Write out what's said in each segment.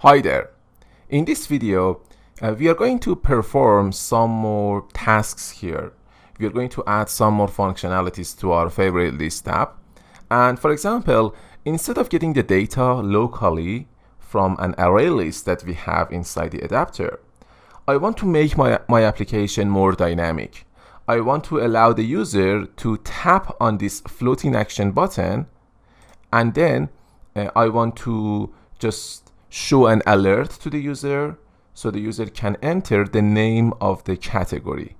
Hi there. In this video, we are going to perform some more tasks here. We are going to add some more functionalities to our favorite list app. And for example, instead of getting the data locally from an array list that we have inside the adapter, I want to make my application more dynamic. I want to allow the user to tap on this floating action button, and then I want to just show an alert to the user so the user can enter the name of the category.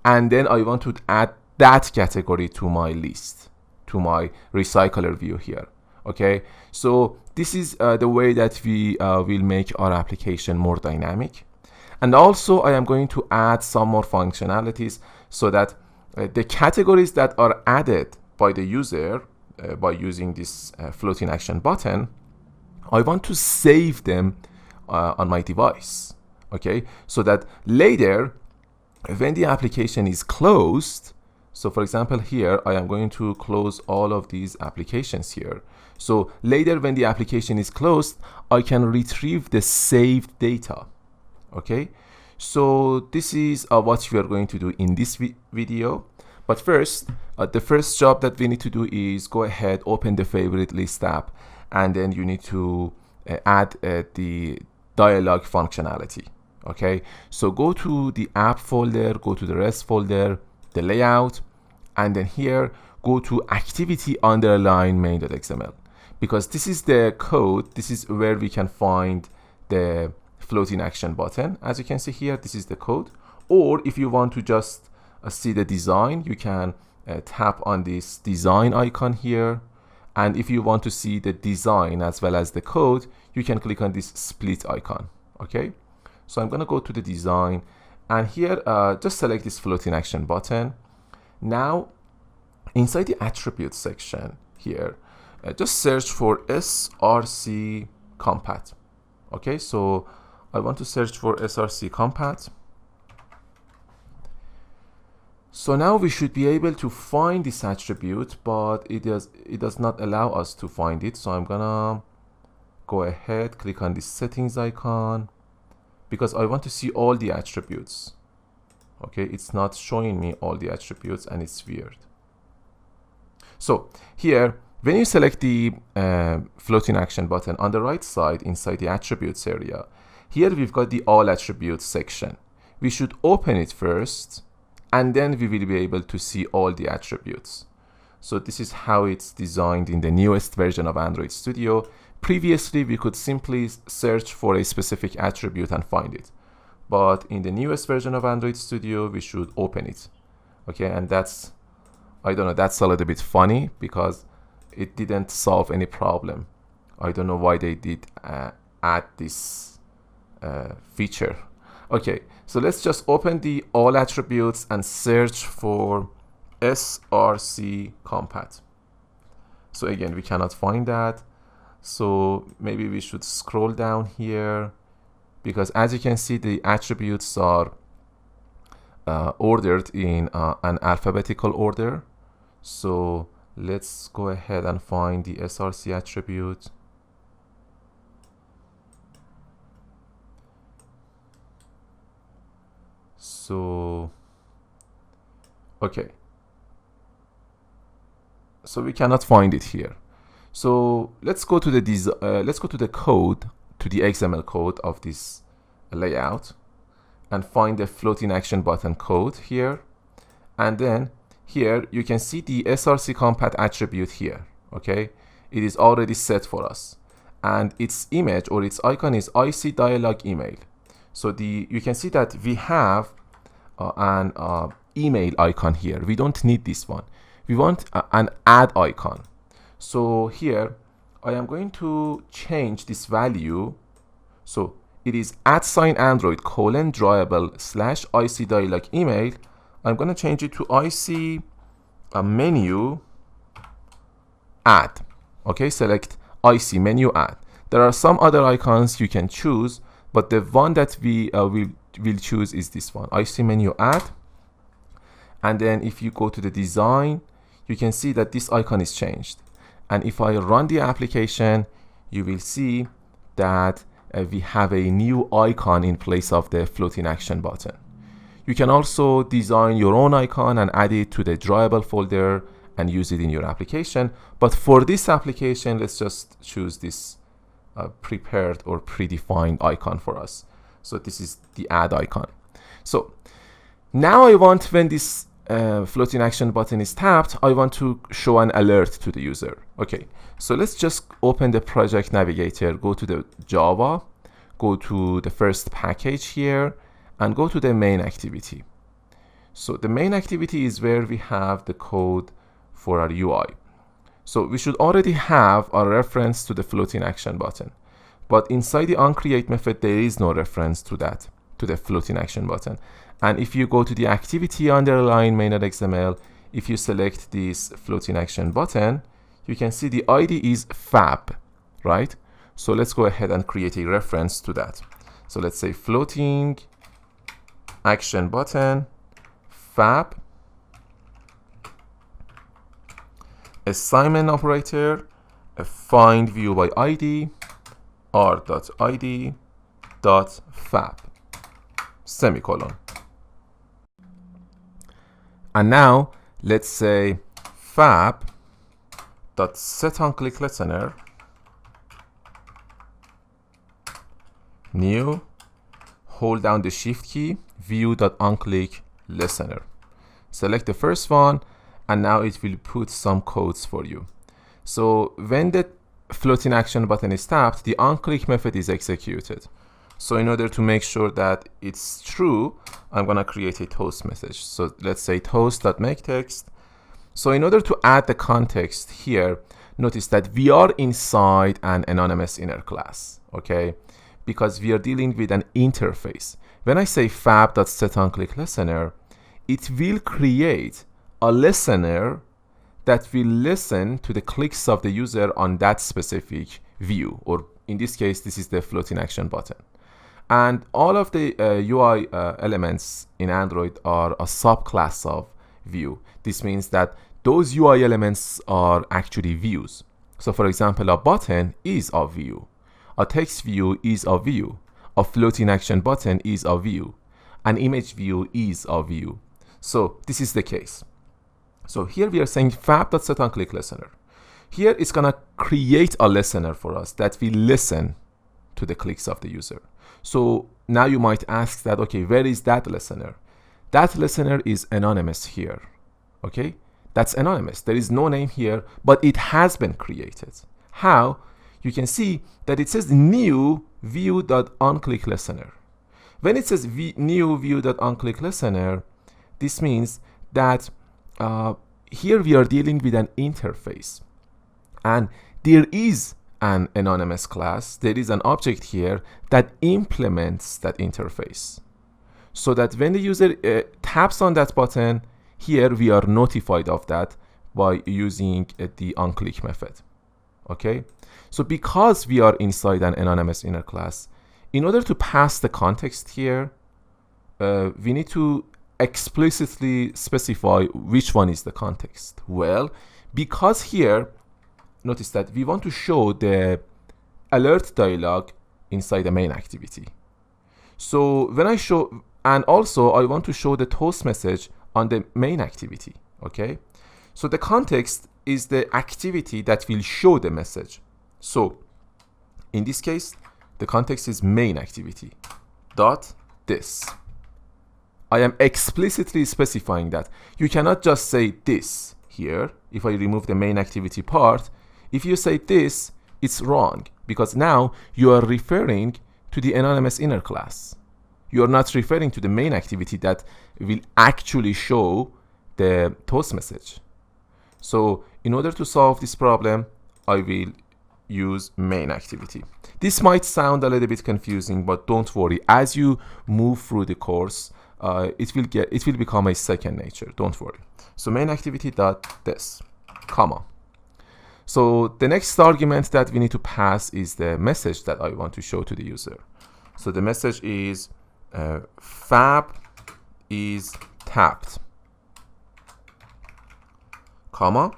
And then I want to add that category to my list, to my recycler view here. Okay, so this is the way that we will make our application more dynamic. And also I am going to add some more functionalities so that the categories that are added by the user by using this floating action button, I want to save them on my device, okay? So that later, when the application is closed, so for example here, I am going to close all of these applications here. So later when the application is closed, I can retrieve the saved data, okay? So this is what we are going to do in this video. But first, the first job that we need to do is go ahead, open the favorite list app, and then you need to add the dialog functionality. Okay, so go to the app folder, go to the rest folder, the layout, and then here go to activity underline main.xml, because this is the code. This is where we can find the floating action button. As you can see here, this is the code. Or if you want to just see the design, you can tap on this design icon here. And if you want to see the design as well as the code, you can click on this split icon. Okay, so I'm going to go to the design, and here just select this floating action button. Now inside the attributes section here, just search for src compat. Okay, so I want to search for src compat. So now we should be able to find this attribute, but it does not allow us to find it. So I'm gonna go ahead, click on this settings icon, because I want to see all the attributes. Okay, it's not showing me all the attributes, and it's weird. So here, when you select the floating action button on the right side inside the attributes area, here we've got the all attributes section. We should open it first, and then we will be able to see all the attributes. So this is how it's designed in the newest version of Android Studio. Previously, we could simply search for a specific attribute and find it. But in the newest version of Android Studio, we should open it. Okay, and that's, I don't know, that's a little bit funny because it didn't solve any problem. I don't know why they did add this feature. Okay, so let's just open the all attributes and search for src compat. So again, we cannot find that. So maybe we should scroll down here, because as you can see, the attributes are ordered in an alphabetical order. So let's go ahead and find the src attribute. So okay, so we cannot find it here. So let's go to the code, to the XML code of this layout, and find the floating action button code here. And then here you can see the src compat attribute here. Okay, it is already set for us, and its image or its icon is IC dialog email. So you can see that we have an email icon here. We don't need this one. We want an add icon. So here I am going to change this value. So it is @Android : drawable / IC dialog email. I'm going to change it to IC menu add. Okay, select IC menu add. There are some other icons you can choose, but the one that we will choose is this one, IC menu add. And then if you go to the design, you can see that this icon is changed. And if I run the application, you will see that we have a new icon in place of the floating action button. You can also design your own icon and add it to the drawable folder and use it in your application. But for this application, let's just choose this prepared or predefined icon for us. So this is the add icon. So now I want, when this floating action button is tapped, I want to show an alert to the user. Okay, so let's just open the project navigator, go to the Java, go to the first package here, and go to the main activity. So the main activity is where we have the code for our UI. So we should already have a reference to the floating action button. But inside the onCreate method, there is no reference to that, to the floating action button. And if you go to the activity underline main.xml, if you select this floating action button, you can see the ID is fab, right? So let's go ahead and create a reference to that. So let's say floating action button fab assignment operator find view by ID r.id dot fab semicolon. And now let's say fab dot set on click listener new, hold down the shift key, view.onClick listener. Select the first one, and now it will put some codes for you. So when the floating action button is tapped, the onClick method is executed. So in order to make sure that it's true, I'm gonna create a toast message. So let's say toast.makeText. So in order to add the context here, notice that we are inside an anonymous inner class, okay? Because we are dealing with an interface. When I say fab.setOnClickListener, it will create a listener that will listen to the clicks of the user on that specific view, or in this case, this is the floating action button. And all of the UI elements in Android are a subclass of view. This means that those UI elements are actually views. So for example, a button is a view. A text view is a view. A floating action button is a view. An image view is a view. So this is the case. So here we are saying fab.setOnClickListener. Here it's gonna create a listener for us that will listen to the clicks of the user. So now you might ask that, okay, where is that listener? That listener is anonymous here, okay? That's anonymous. There is no name here, but it has been created. How? You can see that it says new view.onClickListener. When it says new view.onClickListener, this means that here we are dealing with an interface. And there is an anonymous class, there is an object here that implements that interface. So that when the user taps on that button, here we are notified of that by using the onClick method. Okay? So because we are inside an anonymous inner class, in order to pass the context here, we need to explicitly specify which one is the context. Well, because here, notice that we want to show the alert dialog inside the main activity. So when I show, and also I want to show the toast message on the main activity, okay? So the context is the activity that will show the message. So in this case, the context is main activity dot this. I am explicitly specifying that. You cannot just say this here. If I remove the main activity part, if you say this, it's wrong, because now you are referring to the anonymous inner class. You are not referring to the main activity that will actually show the toast message. So in order to solve this problem, I will use main activity. This might sound a little bit confusing, but don't worry. As you move through the course, it will become a second nature. Don't worry. So main activity dot this, comma. So the next argument that we need to pass is the message that I want to show to the user. So the message is fab is tapped, comma.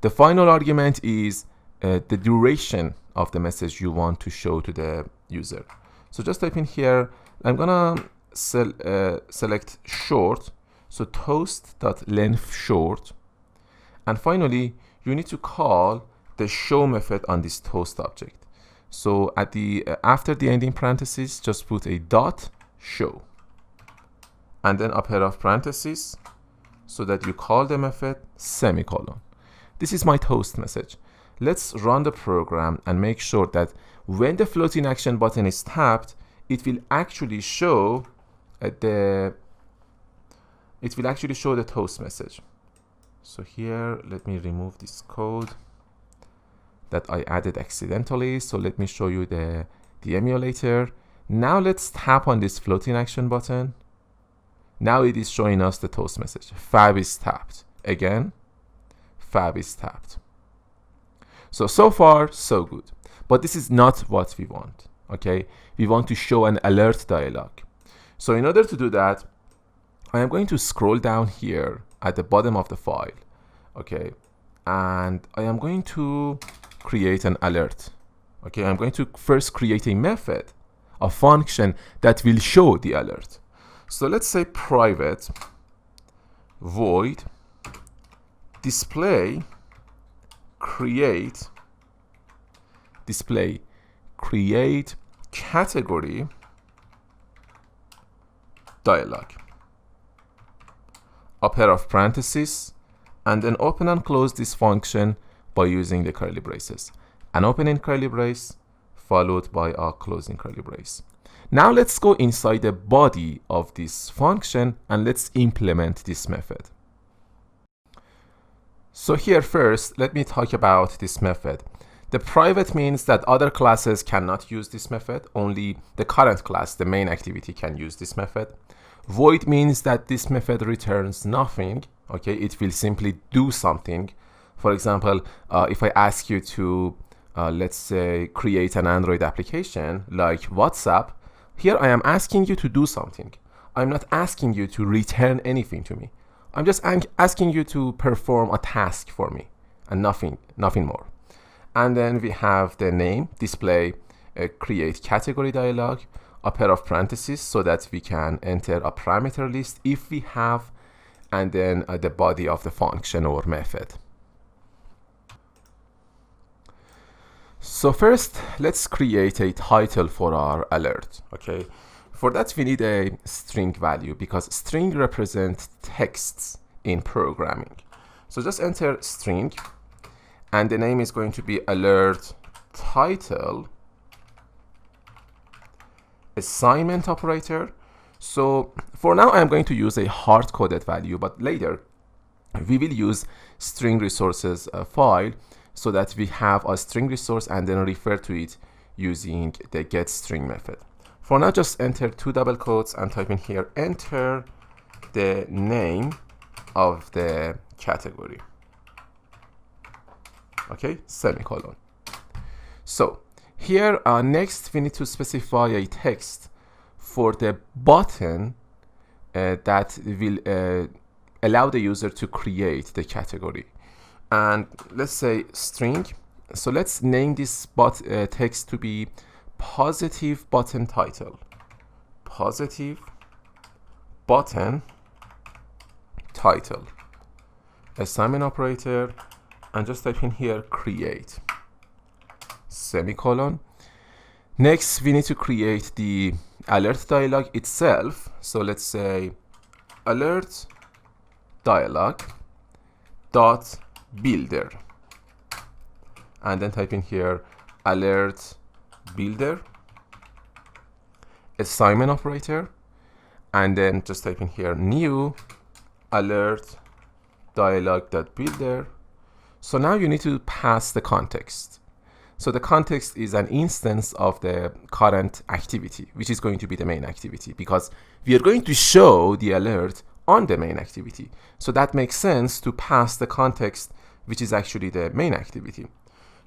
The final argument is the duration of the message you want to show to the user. So just type in here, I'm gonna select short, so toast.length short, and finally you need to call the show method on this toast object. So at the after the ending parentheses, just put a dot show, and then a pair of parentheses, so that you call the method semicolon. This is my toast message. Let's run the program and make sure that when the floating action button is tapped, it will actually show the toast message. So here, let me remove this code that I added accidentally. So let me show you the emulator. Now let's tap on this floating action button. Now it is showing us the toast message. Fab is tapped. Again, fab is tapped. So far, so good. But this is not what we want, okay? We want to show an alert dialog. So in order to do that, I am going to scroll down here at the bottom of the file, okay? And I am going to create an alert, okay? I'm going to first create a method, a function that will show the alert. So let's say private void display create category dialog, a pair of parentheses, and then open and close this function by using the curly braces. An opening curly brace followed by a closing curly brace. Now let's go inside the body of this function and let's implement this method. So here first, let me talk about this method. The private means that other classes cannot use this method. Only the current class, the main activity, can use this method. Void means that this method returns nothing. Okay, it will simply do something. For example, if I ask you to, let's say, create an Android application like WhatsApp, here I am asking you to do something. I'm not asking you to return anything to me. I'm just asking you to perform a task for me and nothing more. And then we have the name, display, create category dialog, a pair of parentheses so that we can enter a parameter list if we have, and then the body of the function or method. So first, let's create a title for our alert, okay? For that, we need a string value because string represents texts in programming. So just enter string, and the name is going to be alert title assignment operator. So for now, I'm going to use a hard-coded value, but later we will use string resources file so that we have a string resource and then refer to it using the getString method. For now, just enter 2 double quotes and type in here, enter the name of the category. Okay, semicolon. So here, next we need to specify a text for the button that will allow the user to create the category. And let's say string. So let's name this text to be positive button title. Positive button title. Assignment operator, and just type in here create semicolon. Next, we need to create the alert dialog itself. So let's say alert dialog dot builder, and then type in here alert builder assignment operator, and then just type in here new alert dialog.builder. So now you need to pass the context. So the context is an instance of the current activity, which is going to be the main activity, because we are going to show the alert on the main activity. So that makes sense to pass the context, which is actually the main activity.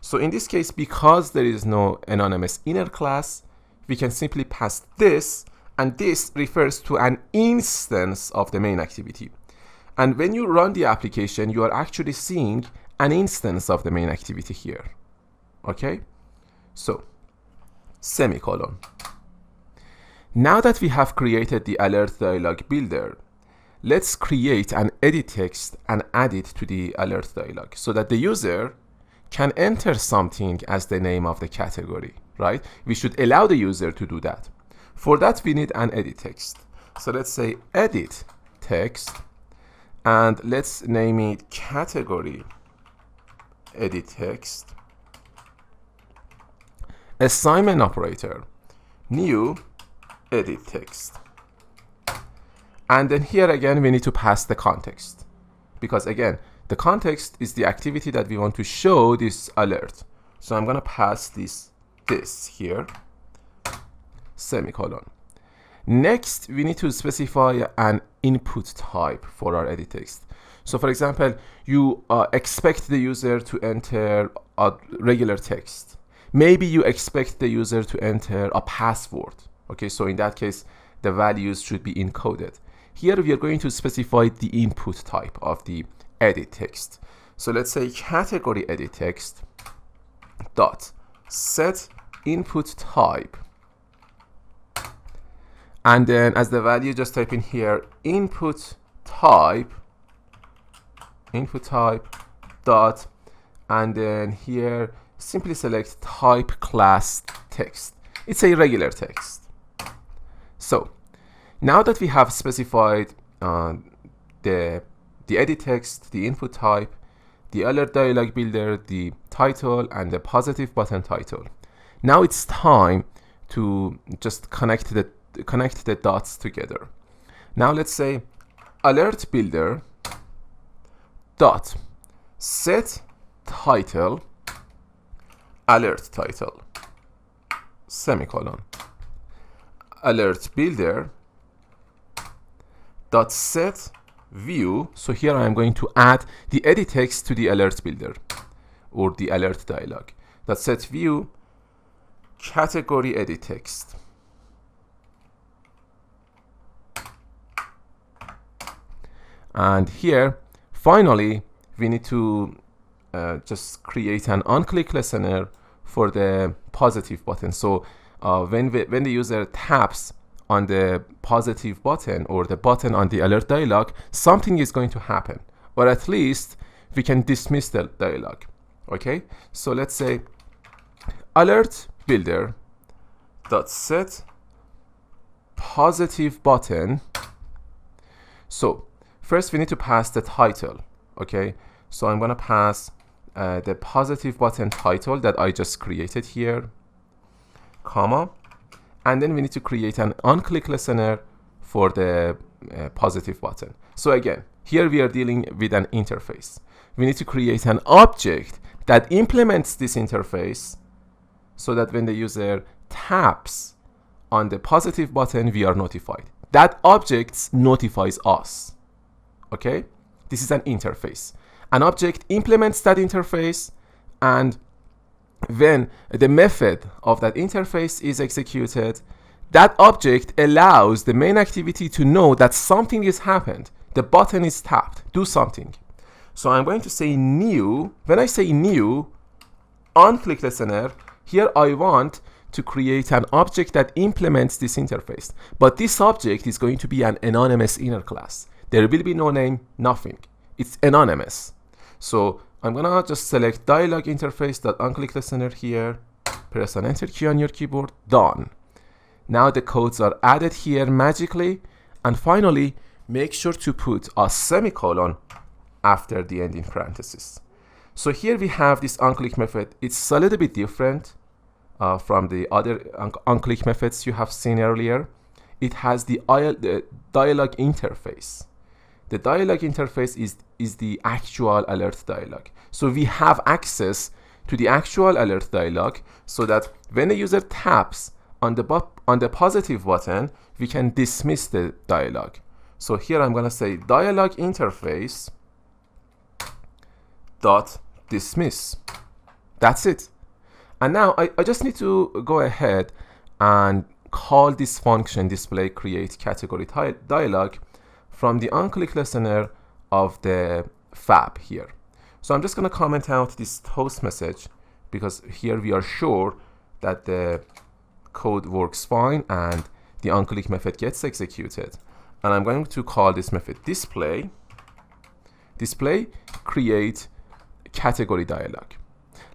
So in this case, because there is no anonymous inner class, we can simply pass this, and this refers to an instance of the main activity. And when you run the application, you are actually seeing an instance of the main activity here. Okay? So semicolon. Now that we have created the alert dialog builder, let's create an edit text and add it to the alert dialog so that the user can enter something as the name of the category, right? We should allow the user to do that. For that, we need an edit text. So let's say edit text, and let's name it category edit text. Assignment operator, new edit text. And then here again, we need to pass the context, because again, the context is the activity that we want to show this alert. So I'm going to pass this here, semicolon. Next, we need to specify an input type for our edit text. So for example, you expect the user to enter a regular text. Maybe you expect the user to enter a password. Okay, so in that case, the values should be encoded. Here we are going to specify the input type of the edit text. So let's say category edit text dot set input type, and then as the value just type in here input type dot, and then here simply select type class text. It's a regular text. So now that we have specified the edit text, the input type, the alert dialog builder, the title, and the positive button title, now it's time to just connect the dots together. Now let's say alert builder dot set title alert title, semicolon. Alert builder dot set view. So here I am going to add the edit text to the alert builder or the alert dialog. Dot set view category edit text. And here finally we need to just create an on-click listener for the positive button. So when the user taps on the positive button or the button on the alert dialog, something is going to happen, or at least we can dismiss the dialog. Okay, so let's say alert builder dot set positive button. So first we need to pass the title. Okay, so I'm gonna pass the positive button title that I just created here, comma, and then we need to create an on-click listener for the positive button. So again, here we are dealing with an interface. We need to create an object that implements this interface so that when the user taps on the positive button, we are notified. That object notifies us. Okay, this is an interface. An object implements that interface, and when the method of that interface is executed, that object allows the main activity to know that something has happened. The button is tapped, do something. So I'm going to say new. When I say new, on-click listener, here I want to create an object that implements this interface. But this object is going to be an anonymous inner class. There will be no name, nothing. It's anonymous. So I'm gonna just select dialog interface.onClick listener here, press an enter key on your keyboard, done. Now the codes are added here magically, and finally make sure to put a semicolon after the ending parenthesis. So here we have this onClick method. It's a little bit different from the other onClick methods you have seen earlier. It has the dialog interface. The dialog interface is the actual alert dialog. So we have access to the actual alert dialog so that when the user taps on the positive button, we can dismiss the dialog. So here I'm going to say dialog interface dot dismiss. That's it. And now I just need to go ahead and call this function display create category dialog from the onClick listener of the fab here. So I'm just going to comment out this toast message because here we are sure that the code works fine and the onClick method gets executed. And I'm going to call this method display create category dialog.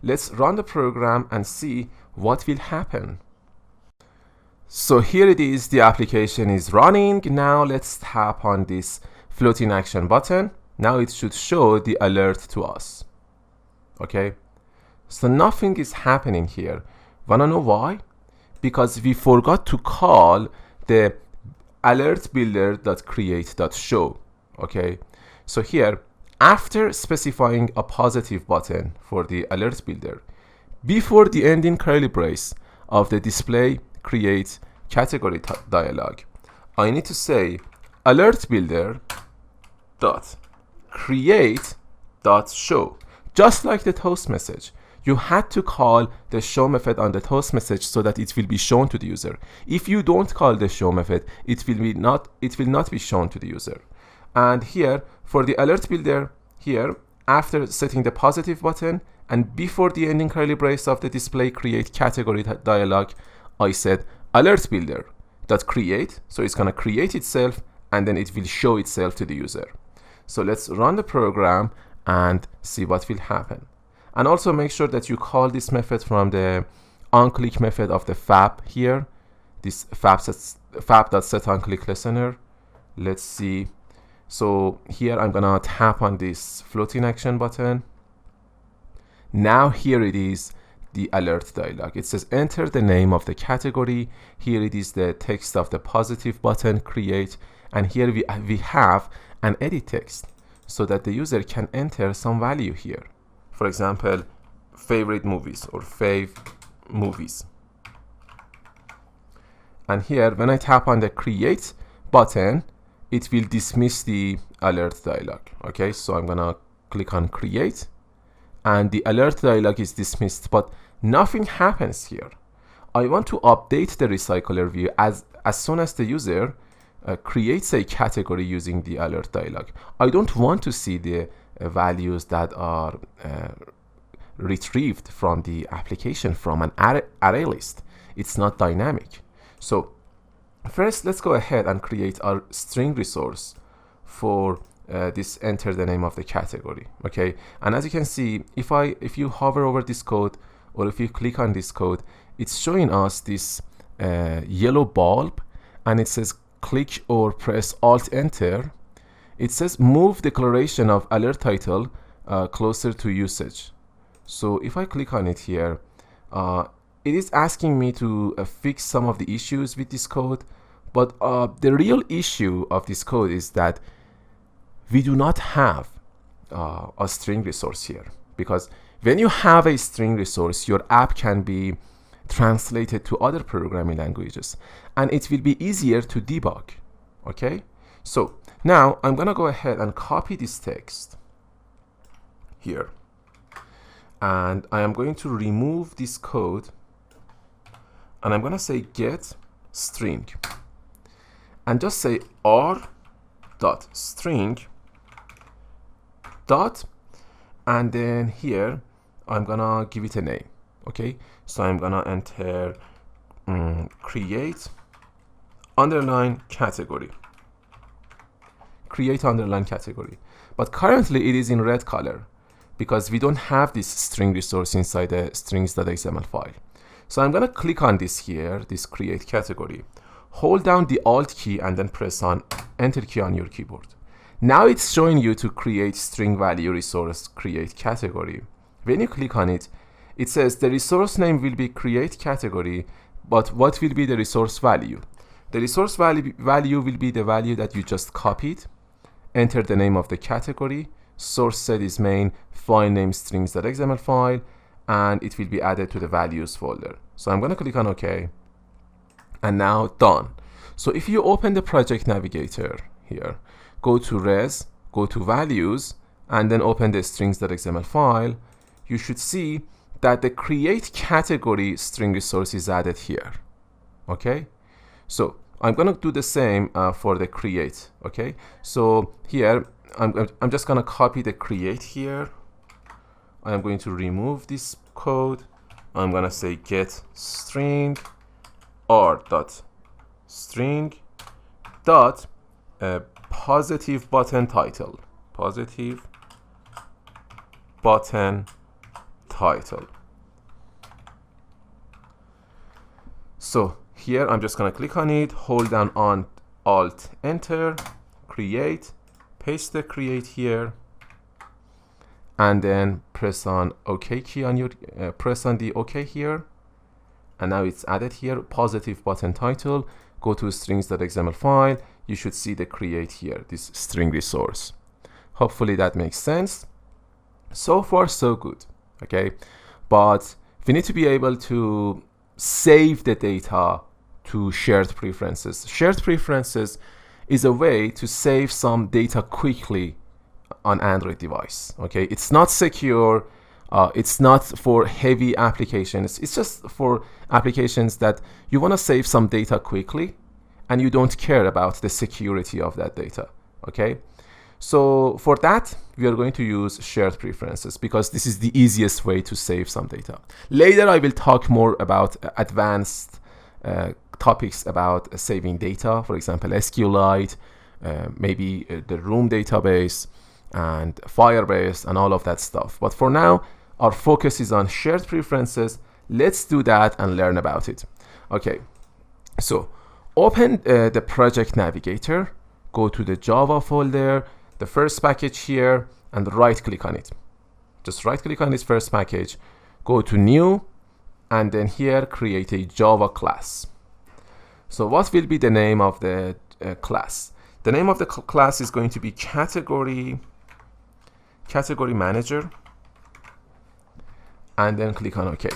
Let's run the program and see what will happen. So here it is, the application is running. Now let's tap on this floating action button. Now it should show the alert to us. Okay, so nothing is happening here. Wanna know why? Because we forgot to call the alert builder.create.show. Okay, so here, after specifying a positive button for the alert builder, before the ending curly brace of the display create category dialog, I need to say alert builder dot create dot show. Just like the toast message, you had to call the show method on the toast message so that it will be shown to the user. If you don't call the show method, it will not be shown to the user. And here for the alert builder, here after setting the positive button and before the ending curly brace of the display create category dialog, I said alert builder dot create, so it's gonna create itself and then it will show itself to the user. So let's run the program and see what will happen. And also make sure that you call this method from the onClick method of the fab here, this fab.setOnClickListener. Let's see. So here I'm gonna tap on this floating action button. Now here it is, the alert dialog. It says enter the name of the category. Here it is the text of the positive button create, and here we have an edit text so that the user can enter some value here. For example, favorite movies or fave movies. And here when I tap on the create button, it will dismiss the alert dialog. Okay, so I'm gonna click on create and the alert dialog is dismissed, but nothing happens here. I want to update the recycler view as soon as the user creates a category using the alert dialog. I don't want to see the values that are retrieved from the application from an array list. It's not dynamic. So first, let's go ahead and create our string resource for this enter the name of the category. Okay, and as you can see, if you hover over this code or if you click on this code, it's showing us this yellow bulb and it says click or press alt enter. It says move declaration of alert title closer to usage. So if I click on it here, it is asking me to fix some of the issues with this code, but the real issue of this code is that we do not have a string resource here, because when you have a string resource, your app can be translated to other programming languages and it will be easier to debug. Okay, so now I'm gonna go ahead and copy this text here and I am going to remove this code and I'm gonna say get string and just say r.string dot, and then here I'm gonna give it a name. Okay, so I'm gonna enter create underline category, create underline category, but currently it is in red color because we don't have this string resource inside the strings.xml file. So I'm gonna click on this here, this create category, hold down the alt key and then press on enter key on your keyboard. Now it's showing you to create string value resource create category. When you click on it, it says the resource name will be create category, but what will be the resource value? The resource value will be the value that you just copied, enter the name of the category, source set is main, file name strings.xml file, and it will be added to the values folder. So I'm going to click on OK, and now done. So if you open the project navigator here, go to res, go to values, and then open the strings.xml file, you should see that the create category string resource is added here. Okay, so I'm gonna do the same for the create. Okay, so here I'm just gonna copy the create here. I'm going to remove this code. I'm gonna say get string r dot string dot positive button title. Positive button title. So here I'm just going to click on it, hold down on Alt Enter, create, paste the create here, and then press on OK key on your press on the OK here, and now it's added here. Positive button title. Go to strings.xml file. You should see the create here, this string resource. Hopefully that makes sense. So far so good. Okay, but we need to be able to save the data to shared preferences. Shared preferences is a way to save some data quickly on Android device. Okay, it's not secure. It's not for heavy applications. It's just for applications that you want to save some data quickly and you don't care about the security of that data. Okay, so for that we are going to use shared preferences because this is the easiest way to save some data. Later I will talk more about advanced topics about saving data, for example SQLite, maybe the Room database and Firebase and all of that stuff. But for now our focus is on shared preferences. Let's do that and learn about it. Okay, so open the project navigator, go to the Java folder, the first package here, and right click on it. Just right click on this first package, go to new, and then here create a Java class. So what will be the name of the class? The name of the class is going to be category manager, and then click on OK.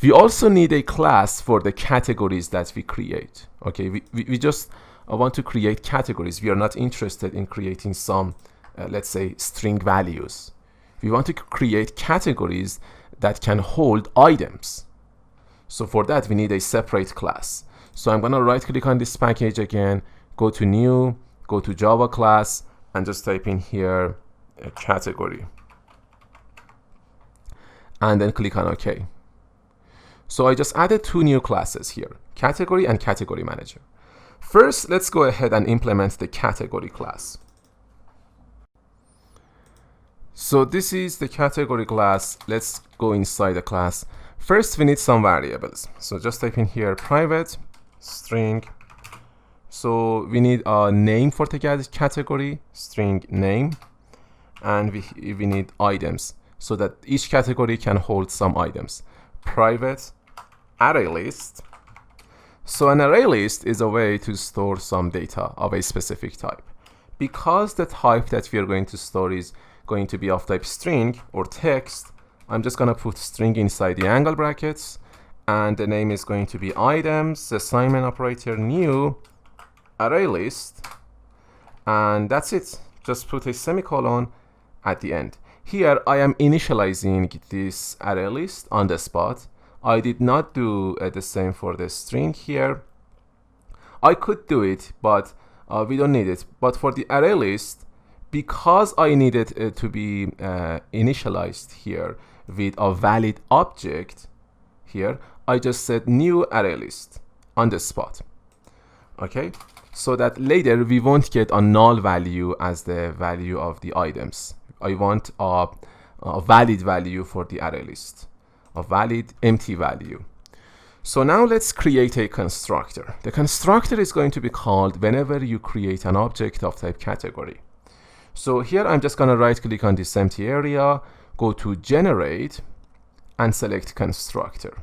We also need a class for the categories that we create. Okay, we just want to create categories. We are not interested in creating some, let's say, string values. We want to create categories that can hold items. So for that, we need a separate class. So I'm going to right click on this package again, go to new, go to Java class, and just type in here a category. And then click on OK. So I just added two new classes here, category and category manager. First, let's go ahead and implement the category class. So this is the category class. Let's go inside the class. First, we need some variables. So just type in here private string. So we need a name for the category, string name, and we need items so that each category can hold some items. Private array list. So an array list is a way to store some data of a specific type. Because the type that we are going to store is going to be of type string or text, I'm just going to put string inside the angle brackets, and the name is going to be items, assignment operator, new array list, and that's it. Just put a semicolon at the end. Here I am initializing this array list on the spot. I did not do the same for the string here. I could do it, but we don't need it. But for the array list, because I needed it to be initialized here with a valid object here, I just said new array list on the spot. Okay, so that later we won't get a null value as the value of the items. I want a valid value for the array list, a valid empty value. So now let's create a constructor. The constructor is going to be called whenever you create an object of type category. So here I'm just going to right click on this empty area, go to generate, and select constructor.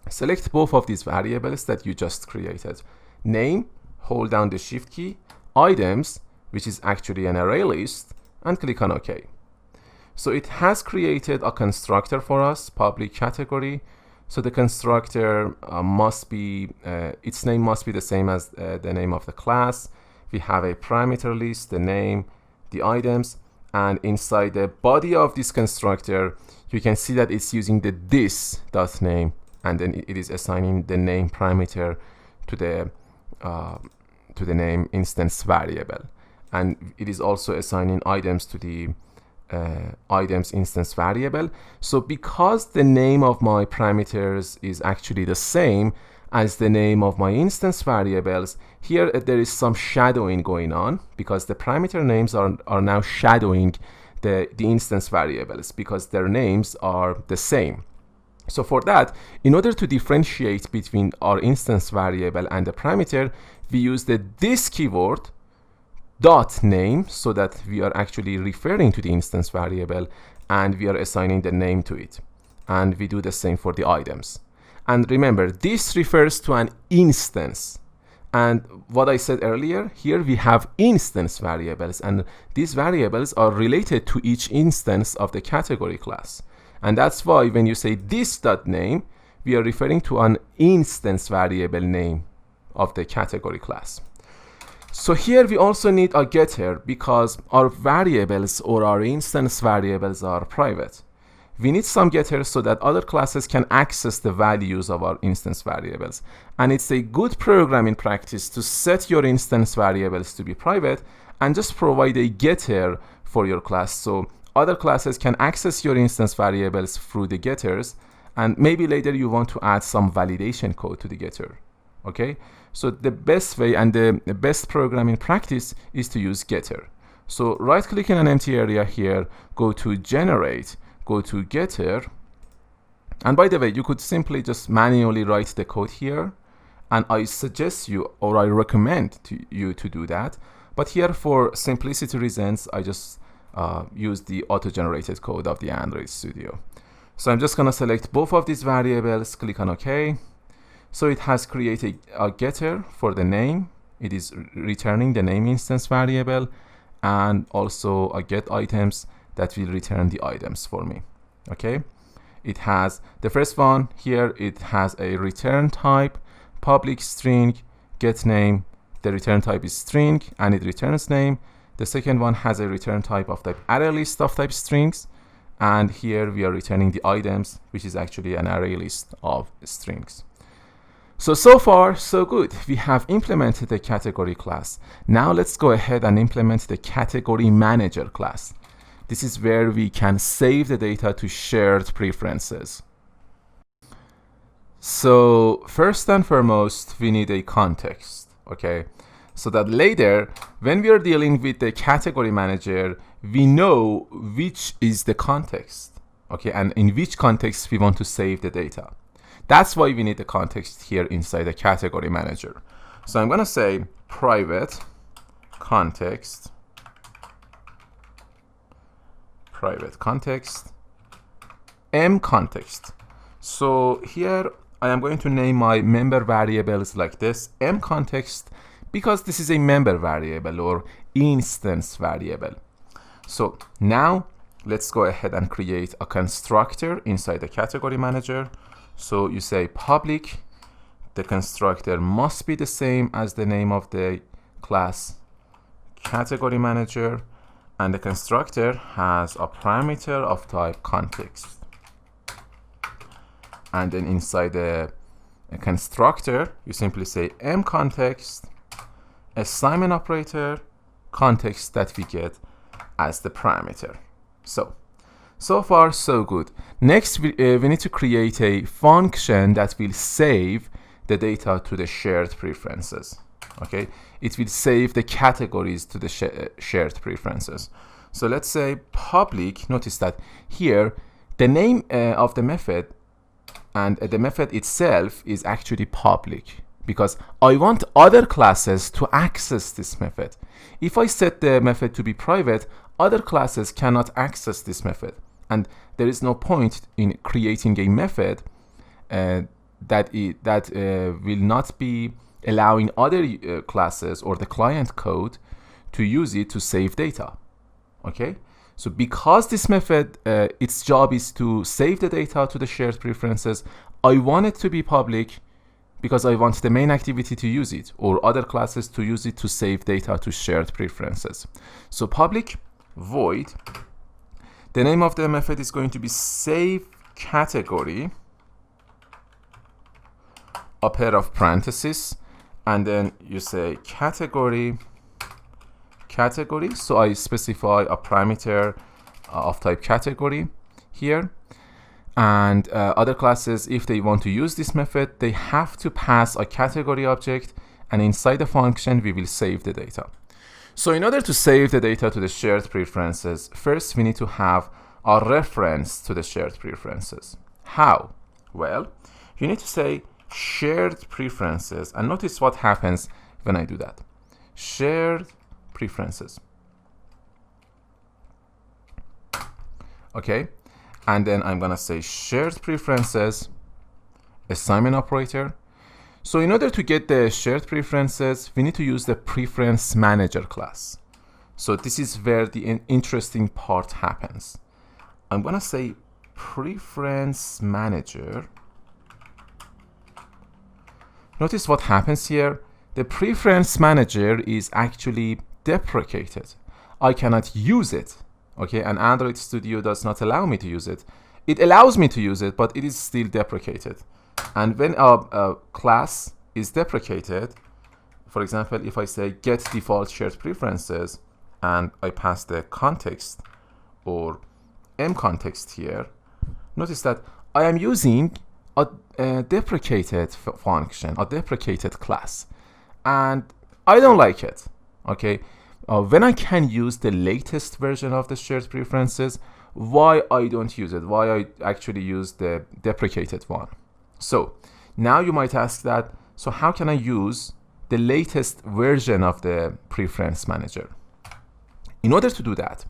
Select both of these variables that you just created. Name, hold down the shift key, items, which is actually an array list, and click on OK. So it has created a constructor for us, public category. So the constructor must be, its name must be the same as the name of the class. We have a parameter list, the name, the items, and inside the body of this constructor, you can see that it's using the this.name, and then it is assigning the name parameter to the name instance variable. And it is also assigning items to the items instance variable. So because the name of my parameters is actually the same, as the name of my instance variables, here there is some shadowing going on because the parameter names are now shadowing the instance variables because their names are the same. So for that, in order to differentiate between our instance variable and the parameter, we use the this keyword dot name so that we are actually referring to the instance variable and we are assigning the name to it. And we do the same for the items. And remember, this refers to an instance. And what I said earlier, here we have instance variables, and these variables are related to each instance of the category class. And that's why when you say this.name, we are referring to an instance variable name of the category class. So here we also need a getter because our variables or our instance variables are private. We need some getters so that other classes can access the values of our instance variables. And it's a good programming practice to set your instance variables to be private and just provide a getter for your class so other classes can access your instance variables through the getters, and maybe later you want to add some validation code to the getter. Okay, so the best way and the best programming practice is to use getter. So right click in an empty area here, go to generate, go to getter, and by the way, you could simply just manually write the code here, and I suggest you, or I recommend you to do that, but here for simplicity reasons I just use the auto-generated code of the Android Studio. So I'm just gonna select both of these variables, click on OK. So it has created a getter for the name. It is returning the name instance variable, and also a get items that will return the items for me. Okay, it has the first one here, it has a return type, public string, get name, the return type is string and it returns name. The second one has a return type of type array list of type strings, and here we are returning the items, which is actually an array list of strings. So far so good. We have implemented the category class. Now let's go ahead and implement the category manager class. This is where we can save the data to shared preferences. So first and foremost, we need a context, okay? So that later, when we are dealing with the category manager, we know which is the context, okay? And in which context we want to save the data. That's why we need the context here inside the category manager. So I'm gonna say private context, m context. So here I am going to name my member variables like this, m context, because this is a member variable or instance variable. So now let's go ahead and create a constructor inside the category manager. So you say public, the constructor must be the same as the name of the class category manager, and the constructor has a parameter of type context. And then inside the constructor, you simply say m context, assignment operator, context that we get as the parameter. So far so good. Next we need to create a function that will save the data to the shared preferences. Okay, it will save the categories to the shared preferences. So let's say public. Notice that here the name of the method and the method itself is actually public, because I want other classes to access this method. If I set the method to be private, other classes cannot access this method, and there is no point in creating a method that will not be allowing other classes or the client code to use it to save data. Okay, so because this method its job is to save the data to the shared preferences, I want it to be public because I want the main activity to use it or other classes to use it to save data to shared preferences. So public void, the name of the method is going to be save category, a pair of parentheses, and then you say category. So I specify a parameter of type category here, And other classes, if they want to use this method, they have to pass a category object, and inside the function, we will save the data. So in order to save the data to the shared preferences, first we need to have a reference to the shared preferences. How? Well, you need to say shared preferences, and notice what happens when I do that. Shared preferences. Okay, and then I'm gonna say shared preferences, assignment operator. So in order to get the shared preferences, we need to use the preference manager class. So this is where the interesting part happens. I'm gonna say preference manager. Notice what happens here. The preference manager is actually deprecated. I cannot use it. Okay, and Android Studio does not allow me to use it. It allows me to use it, but it is still deprecated. And when a class is deprecated, for example, if I say get default shared preferences and I pass the context or mContext here, notice that I am using a deprecated function, a deprecated class, and I don't like it. Okay. When I can use the latest version of the shared preferences, why I don't use it? Why I actually use the deprecated one? So now you might ask that, so how can I use the latest version of the preference manager? In order to do that,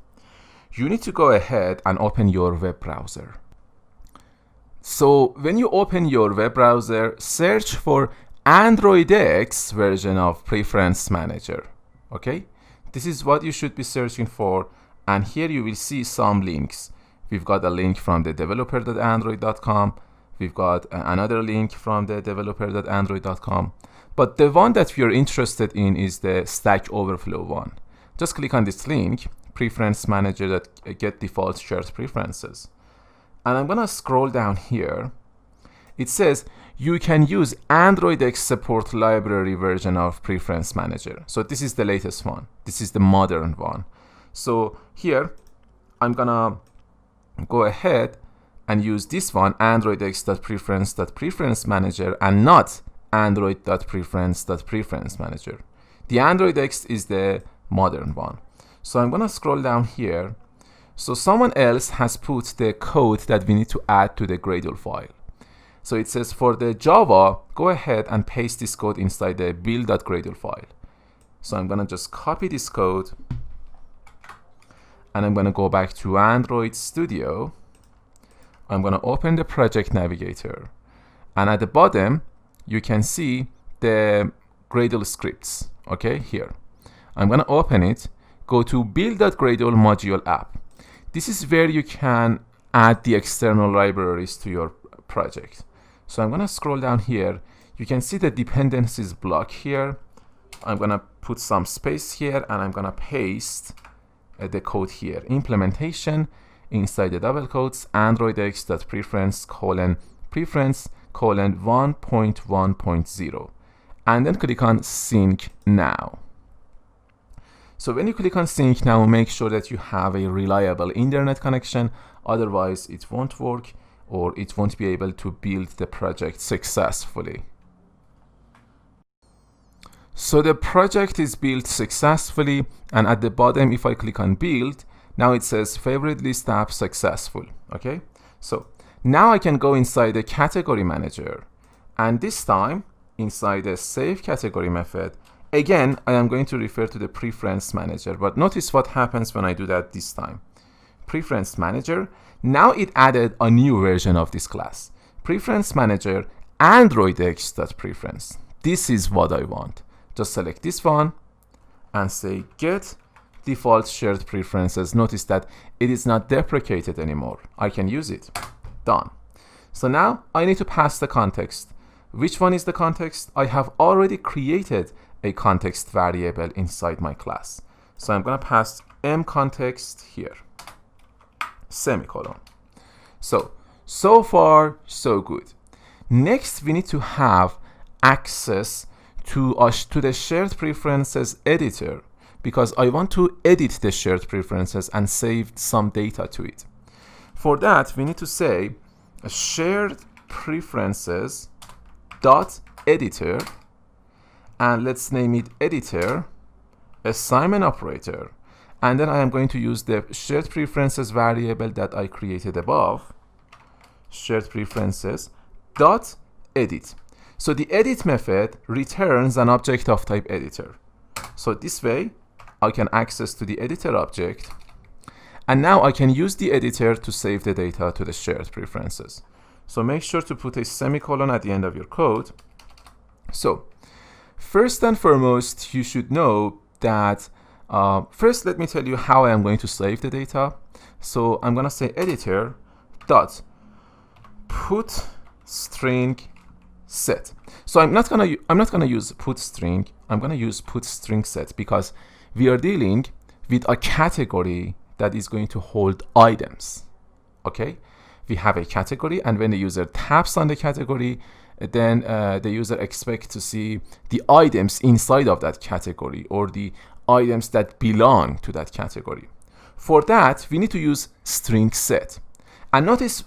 you need to go ahead and open your web browser. So when you open your web browser, search for Android X version of preference manager. Okay? This is what you should be searching for, and here you will see some links. We've got a link from the developer.android.com. We've got another link from the developer.android.com. But the one that we are interested in is the Stack Overflow one. Just click on this link, preference manager that get default shared preferences. And I'm gonna scroll down here. It says you can use Android X support library version of preference manager. So this is the latest one. This is the modern one. So here I'm gonna go ahead and use this one, Android X.preference.preference manager, and not Android.preference.preference manager. The Android X is the modern one. So I'm gonna scroll down here. So someone else has put the code that we need to add to the Gradle file. So it says for the Java, go ahead and paste this code inside the build.gradle file. So I'm gonna just copy this code, and I'm gonna go back to Android Studio. I'm gonna open the project navigator, and at the bottom you can see the Gradle scripts. Okay, here I'm gonna open it, go to build.gradle module app. This is where you can add the external libraries to your project. So I'm gonna scroll down here. You can see the dependencies block here. I'm gonna put some space here, and I'm gonna paste the code here. Implementation inside the double quotes, Android X.preference:1.1.0, and then click on sync now. So when you click on sync now, make sure that you have a reliable internet connection, otherwise it won't work, or it won't be able to build the project successfully. So the project is built successfully, and at the bottom, if I click on build, now it says favorite list app successful. Okay, so now I can go inside the category manager, and this time inside the save category method, again I am going to refer to the preference manager, but notice what happens when I do that this time. Preference manager, now it added a new version of this class. Preference manager Android X.preference. This is what I want. Just select this one and say get default shared preferences. Notice that it is not deprecated anymore. I can use it. Done. So now I need to pass the context. Which one is the context? I have already created a context variable inside my class. So I'm going to pass mContext here. Semicolon. So far, so good. Next, we need to have access to the shared preferences editor, because I want to edit the shared preferences and save some data to it. For that, we need to say shared preferences dot editor, and let's name it editor assignment operator. And then I am going to use the shared preferences variable that I created above, shared preferences dot edit. So the edit method returns an object of type editor. So this way I can access to the editor object, and now I can use the editor to save the data to the shared preferences. So make sure to put a semicolon at the end of your code. So first and foremost, you should know that first let me tell you how I am going to save the data. So I'm going to say editor dot put string set. So I'm not gonna use put string. I'm gonna use put string set because we are dealing with a category that is going to hold items. Okay, we have a category, and when the user taps on the category, then the user expects to see the items inside of that category, or the items that belong to that category. For that, we need to use string set. And notice,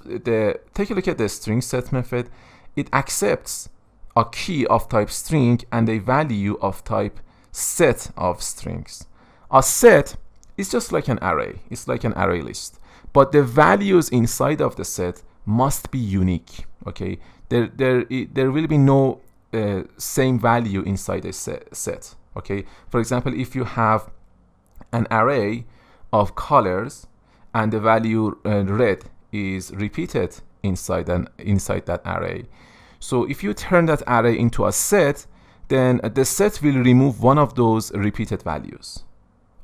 take a look at the string set method. It accepts a key of type string and a value of type set of strings. A set is just like an array. It's like an array list. But the values inside of the set must be unique. Okay, there will be no same value inside a set. Okay, for example, if you have an array of colors and the value red is repeated inside that array. So if you turn that array into a set, then the set will remove one of those repeated values.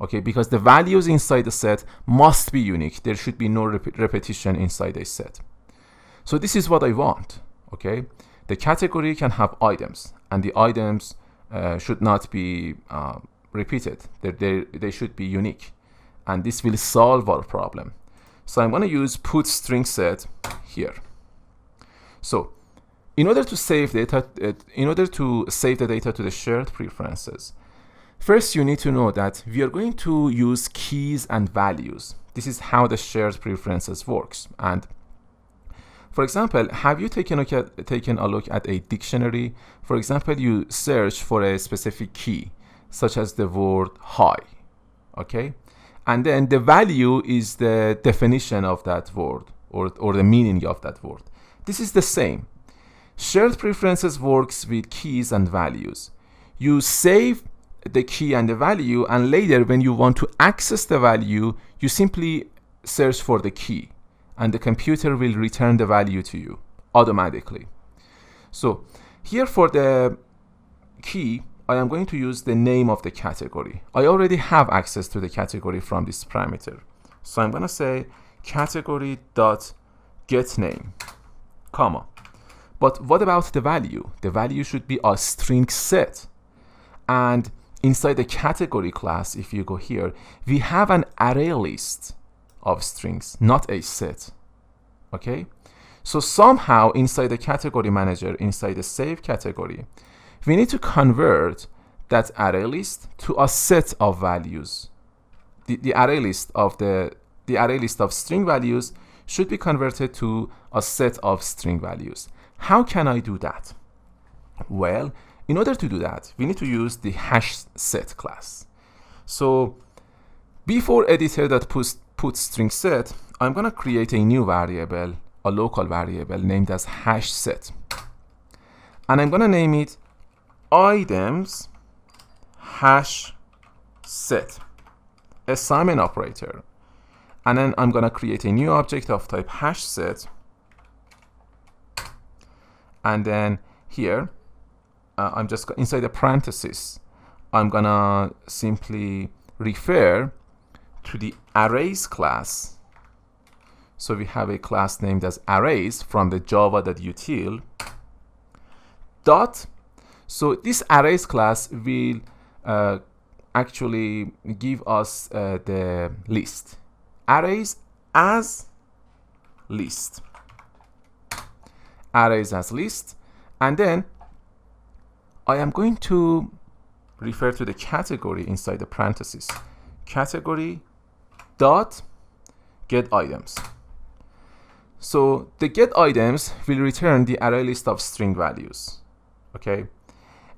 Okay, because the values inside the set must be unique. There should be no repetition inside a set. So this is what I want. Okay, the category can have items, and the items should not be repeated. They should be unique, and this will solve our problem. So I'm going to use put string set here. So in order to save data, the data to the shared preferences, first you need to know that we are going to use keys and values. This is how the shared preferences works. And for example, have you taken a look at a dictionary? For example, you search for a specific key, such as the word high. Okay, and then the value is the definition of that word, or the meaning of that word. This is the same. Shared preferences works with keys and values. You save the key and the value, and later when you want to access the value, you simply search for the key, and the computer will return the value to you automatically. So here for the key, I am going to use the name of the category. I already have access to the category from this parameter. So I'm going to say category.getName, comma. But what about the value? The value should be a string set. And inside the category class, if you go here, we have an array list of strings, not a set. Okay? So somehow inside the category manager, inside the save category, we need to convert that array list to a set of values. The array list of string values should be converted to a set of string values. How can I do that? Well, in order to do that, we need to use the hashSet class. So before editor.put string set, I'm going to create a new variable, a local variable named as hashSet. And I'm going to name it items hashSet, assignment operator. And then I'm going to create a new object of type hashSet. And then here, I'm just inside the parenthesis, I'm going to simply refer to the arrays class. So we have a class named as arrays from the java.util dot. So this arrays class will actually give us the list. Arrays as list. Arrays as list. And then I am going to refer to the category inside the parenthesis. Category dot get items. So the get items will return the array list of string values, okay?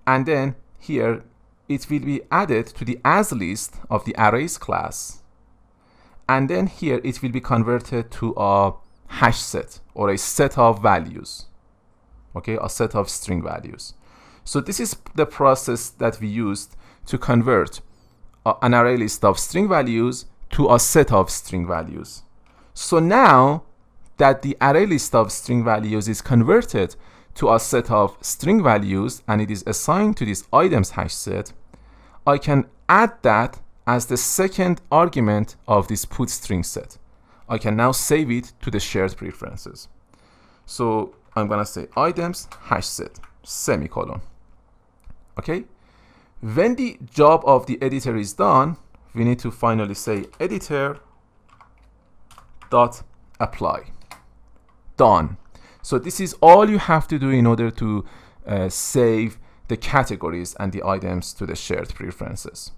And then here it will be added to the as list of the arrays class. And then here it will be converted to a hash set or a set of values, okay? A set of string values. So this is the process that we used to convert an array list of string values to a set of string values. So now that the array list of string values is converted to a set of string values and it is assigned to this items hash set, I can add that as the second argument of this put string set. I can now save it to the shared preferences. So I'm gonna say items hash set semicolon. Okay, when the job of the editor is done, we need to finally say editor dot apply. Done. So this is all you have to do in order to save the categories and the items to the shared preferences.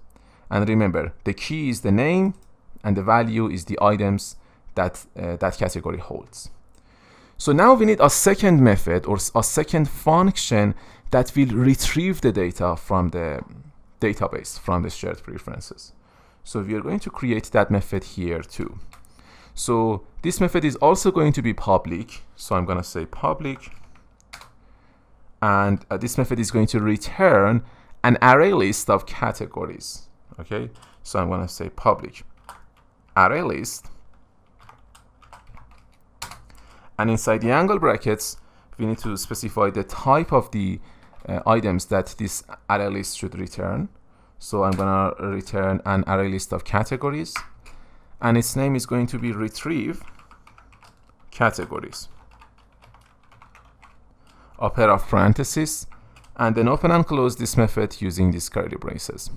And remember, the key is the name and the value is the items that that category holds. So now we need a second method or a second function that will retrieve the data from the database, from the shared preferences. So we are going to create that method here too. So this method is also going to be public. So I'm going to say public. And this method is going to return an array list of categories. Okay, so I'm going to say public array list. And inside the angle brackets, we need to specify the type of the items that this array list should return. So I'm going to return an array list of categories. And its name is going to be retrieve categories. A pair of parentheses, and then open and close this method using these curly braces.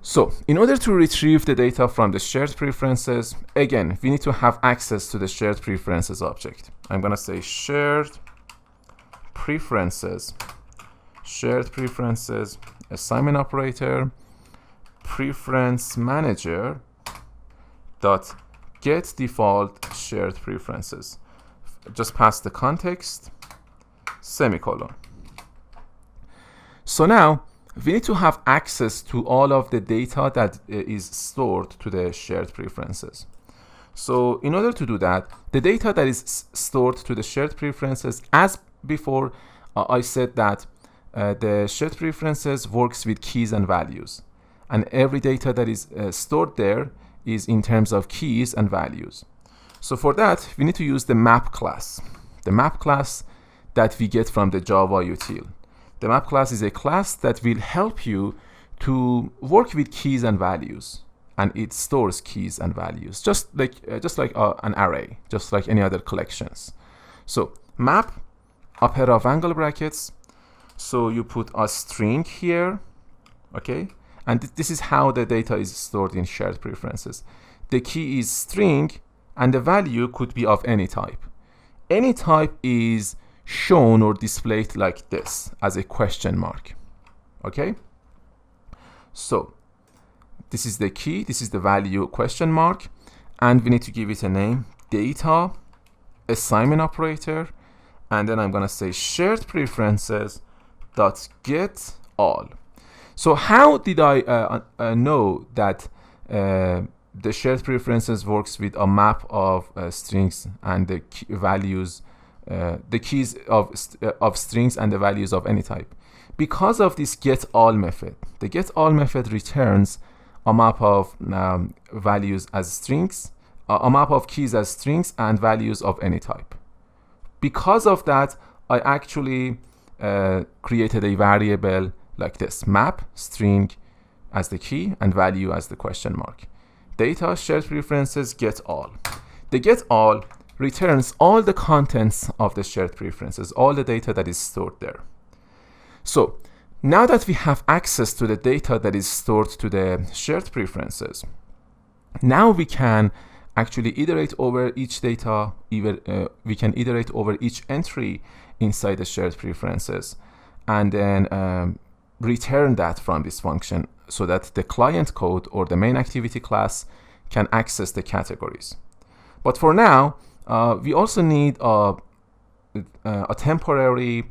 So in order to retrieve the data from the shared preferences, again, we need to have access to the shared preferences object. I'm going to say shared preferences, assignment operator, preference manager, dot get default shared preferences. Just pass the context, semicolon. So now we need to have access to all of the data that is stored to the shared preferences. So in order to do that, the data that is stored to the shared preferences, as before, I said that the shared preferences works with keys and values, and every data that is stored there is in terms of keys and values. So for that, we need to use the map class. The map class that we get from the Java util. The map class is a class that will help you to work with keys and values, and it stores keys and values, just like an array, just like any other collections. So map, a pair of angle brackets. So you put a string here, okay? And this is how the data is stored in shared preferences. The key is string, and the value could be of any type. Any type is shown or displayed like this as a question mark. Okay? So this is the key, this is the value question mark, and we need to give it a name, data, assignment operator, and then I'm gonna say shared preferences dot get all. So how did I know that the shared preferences works with a map of strings and the values, the keys of strings and the values of any type? Because of this get all method. The get all method returns a map of values as strings, a map of keys as strings and values of any type. Because of that, I actually created a variable like this, map string as the key and value as the question mark. Data shared preferences get all. The get all returns all the contents of the shared preferences, all the data that is stored there. So now that we have access to the data that is stored to the shared preferences, now we can actually iterate over each data, we can iterate over each entry inside the shared preferences, and then return that from this function so that the client code or the main activity class can access the categories. But for now, We also need a temporary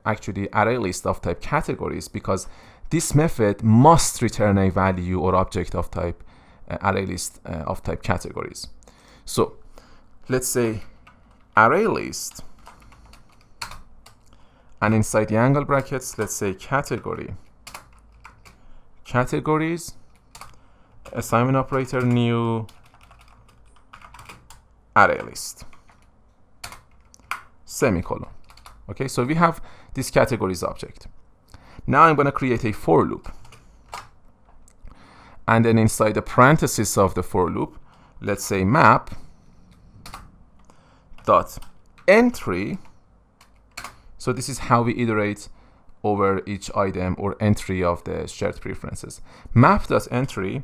actually array list of type categories, because this method must return a value or object of type array list of type categories. So let's say array list, and inside the angle brackets, let's say categories, assignment operator, new array list, semicolon. Okay, so we have this categories object. Now I'm going to create a for loop, and then inside the parenthesis of the for loop, let's say map dot entry. So this is how we iterate over each item or entry of the shared preferences. Map dot entry,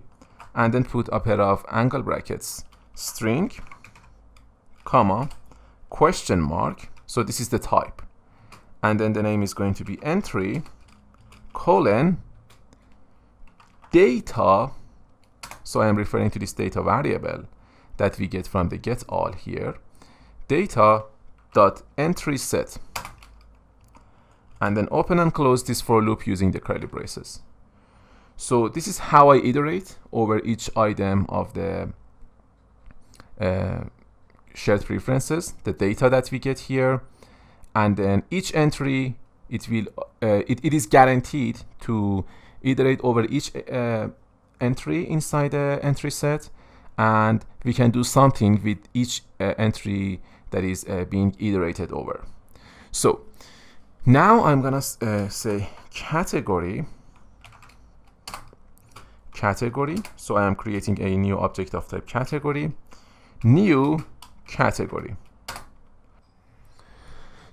and then put a pair of angle brackets, string, comma, question mark. So this is the type, and then the name is going to be entry colon data. So I am referring to this data variable that we get from the get all here, data dot entry set, and then open and close this for loop using the curly braces. So this is how I iterate over each item of the shared preferences, the data that we get here, and then each entry, it is guaranteed to iterate over each entry inside the entry set, and we can do something with each entry that is being iterated over. So now I'm gonna say category. So I am creating a new object of type category, new category.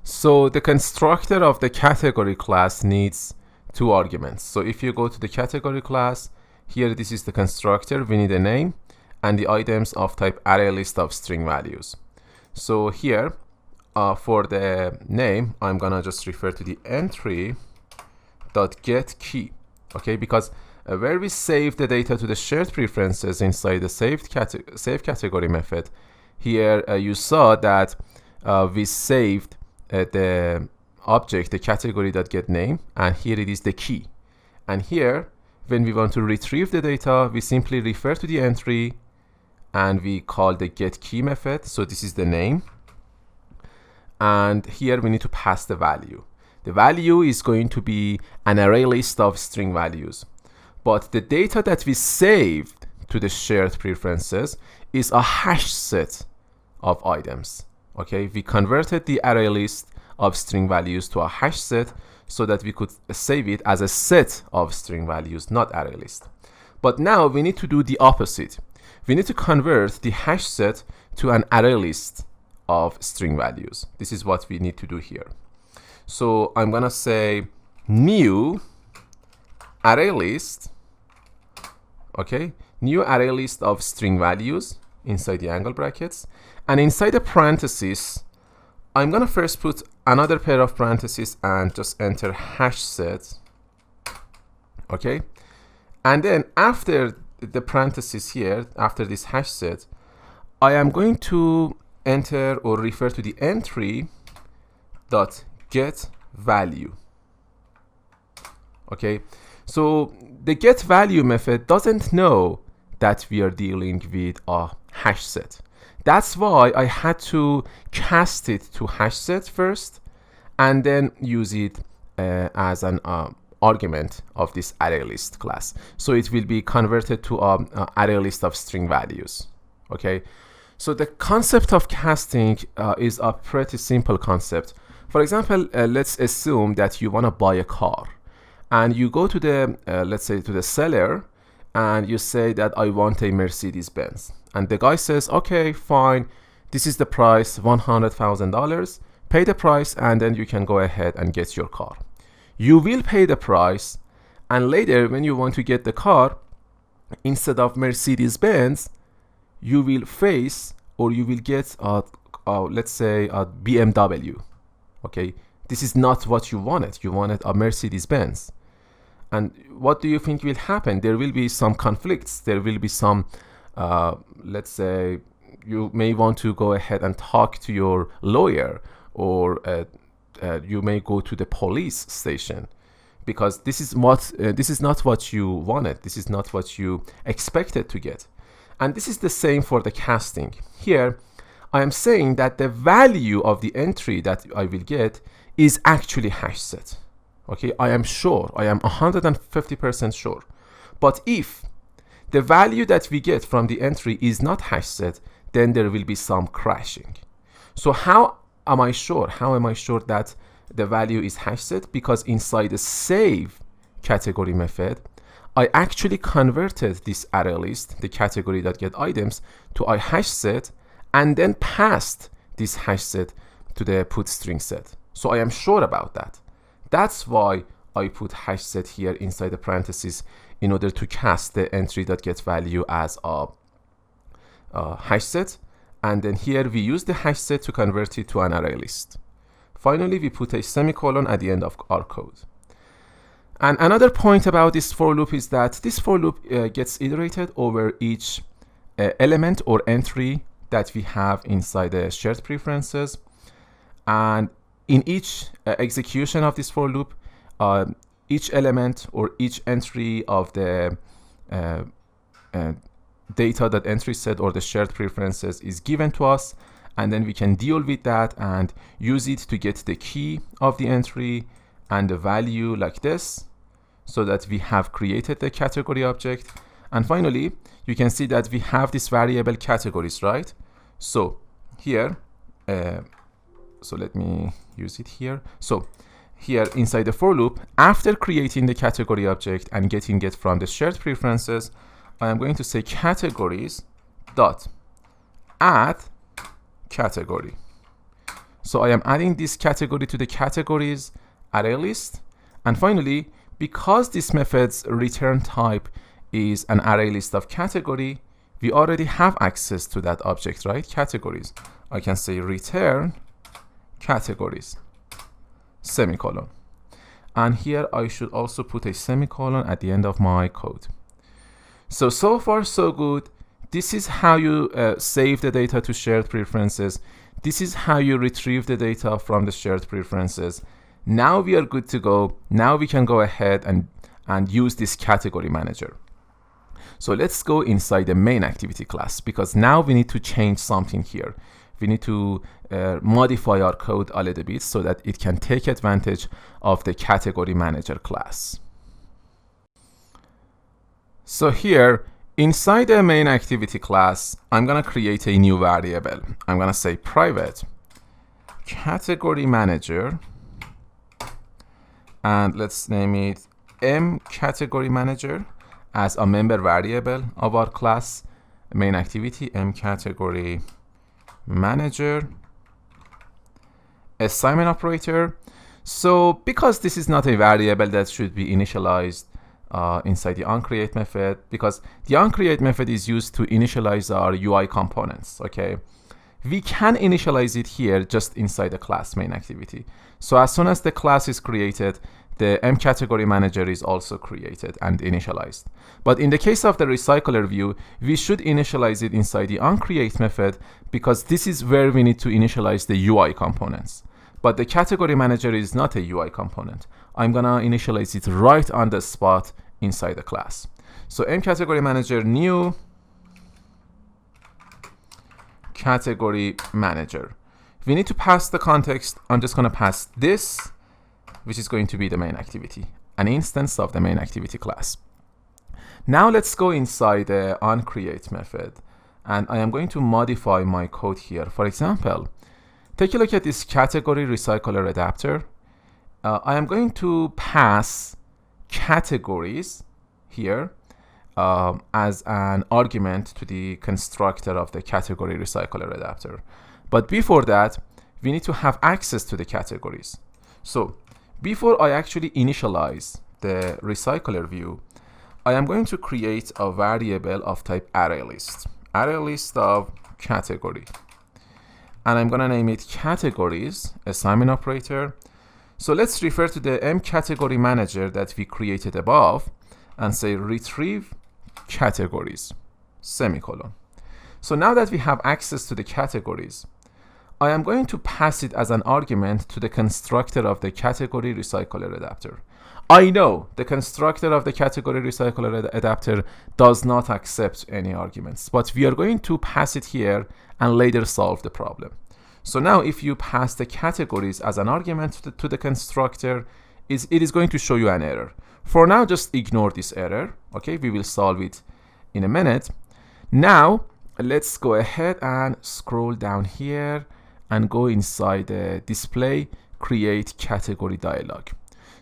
So the constructor of the category class needs two arguments. So if you go to the category class, here this is the constructor, we need a name, and the items of type array list of string values. So here for the name, I'm gonna just refer to the entry dot get key. Okay, because where we save the data to the shared preferences inside the save category method, here you saw that we saved the object, the category that get name, and here it is the key. And here, when we want to retrieve the data, we simply refer to the entry and we call the get key method. So this is the name, and here we need to pass the value. The value is going to be an array list of string values, but the data that we saved to the shared preferences is a hash set of items. Okay, we converted the array list of string values to a hash set so that we could save it as a set of string values, not array list. But now we need to do the opposite. We need to convert the hash set to an array list of string values. This is what we need to do here. So I'm gonna say new array list, okay, new array list of string values inside the angle brackets, and inside the parentheses, I'm gonna first put another pair of parentheses and just enter hash set, okay, and then after the parentheses here, after this hash set, I am going to enter or refer to the entry dot get value. Okay, so the get value method doesn't know that we are dealing with a hash set. That's why I had to cast it to hash set first and then use it as an argument of this array list class. So it will be converted to an array list of string values. Okay, so the concept of casting is a pretty simple concept. For example, let's assume that you want to buy a car, and you go to the let's say to the seller, and you say that I want a Mercedes-Benz, and the guy says, okay, fine, this is the price, $100,000, pay the price, and then you can go ahead and get your car. You will pay the price, and later when you want to get the car, instead of Mercedes-Benz, you will face, or you will get let's say a BMW. Okay, this is not what you wanted. You wanted a Mercedes-Benz. And what do you think will happen? There will be some conflicts. There will be some, let's say, you may want to go ahead and talk to your lawyer, or you may go to the police station, because this is not what you wanted. This is not what you expected to get. And this is the same for the casting. Here, I am saying that the value of the entry that I will get is actually hash set. Okay, I am sure, I am 150% sure. But if the value that we get from the entry is not hash set, then there will be some crashing. So how am I sure? How am I sure that the value is hash set? Because inside the save category method, I actually converted this array list, the category.getItems, to a hash set, and then passed this hash set to the put string set. So I am sure about that. That's why I put hash set here inside the parentheses, in order to cast the entry.getValue as a hash set. And then here we use the hash set to convert it to an array list. Finally, we put a semicolon at the end of our code. And another point about this for loop is that this for loop gets iterated over each element or entry that we have inside the shared preferences. And in each execution of this for loop, each element or each entry of the data.entry set or the shared preferences is given to us, and then we can deal with that and use it to get the key of the entry and the value like this, so that we have created the category object. And finally, you can see that we have this variable categories, right? So here, so let me use it here. So here inside the for loop, after creating the category object and getting it from the shared preferences, I am going to say categories dot add category. So I am adding this category to the categories array list. And finally, because this method's return type is an array list of category, we already have access to that object, right? Categories. I can say return categories, semicolon. And here I should also put a semicolon at the end of my code. So far so good. This is how you save the data to shared preferences. This is how you retrieve the data from the shared preferences. Now we are good to go. Now we can go ahead and use this category manager. So let's go inside the main activity class, because now we need to change something here. We need to modify our code a little bit so that it can take advantage of the category manager class. So here, inside the main activity class, I'm going to create a new variable. I'm going to say private category manager, and let's name it mCategoryManager as a member variable of our class main activity, mCategoryManager. Assignment operator. So because this is not a variable that should be initialized inside the onCreate method, because the onCreate method is used to initialize our UI components, okay? We can initialize it here just inside the class main activity. So as soon as the class is created, the mCategoryManager is also created and initialized. But in the case of the recycler view, we should initialize it inside the onCreate method, because this is where we need to initialize the UI components. But the category manager is not a UI component. I'm gonna initialize it right on the spot inside the class. So mCategoryManager new category manager. We need to pass the context. I'm just gonna pass this, which is going to be the main activity, an instance of the main activity class. Now let's go inside the onCreate method, and I am going to modify my code here. For example, take a look at this category recycler adapter. I am going to pass categories here as an argument to the constructor of the category recycler adapter. But before that, we need to have access to the categories. So before I actually initialize the recycler view, I am going to create a variable of type ArrayList of category. And I'm going to name it categories, assignment operator. So let's refer to the mCategoryManager that we created above and say retrieve categories, semicolon. So now that we have access to the categories, I am going to pass it as an argument to the constructor of the category recycler adapter. I know the constructor of the category recycler adapter does not accept any arguments, but we are going to pass it here and later solve the problem. So now if you pass the categories as an argument to the constructor, it is going to show you an error. For now, just ignore this error. Okay, we will solve it in a minute. Now, let's go ahead and scroll down here and go inside the display, create category dialog.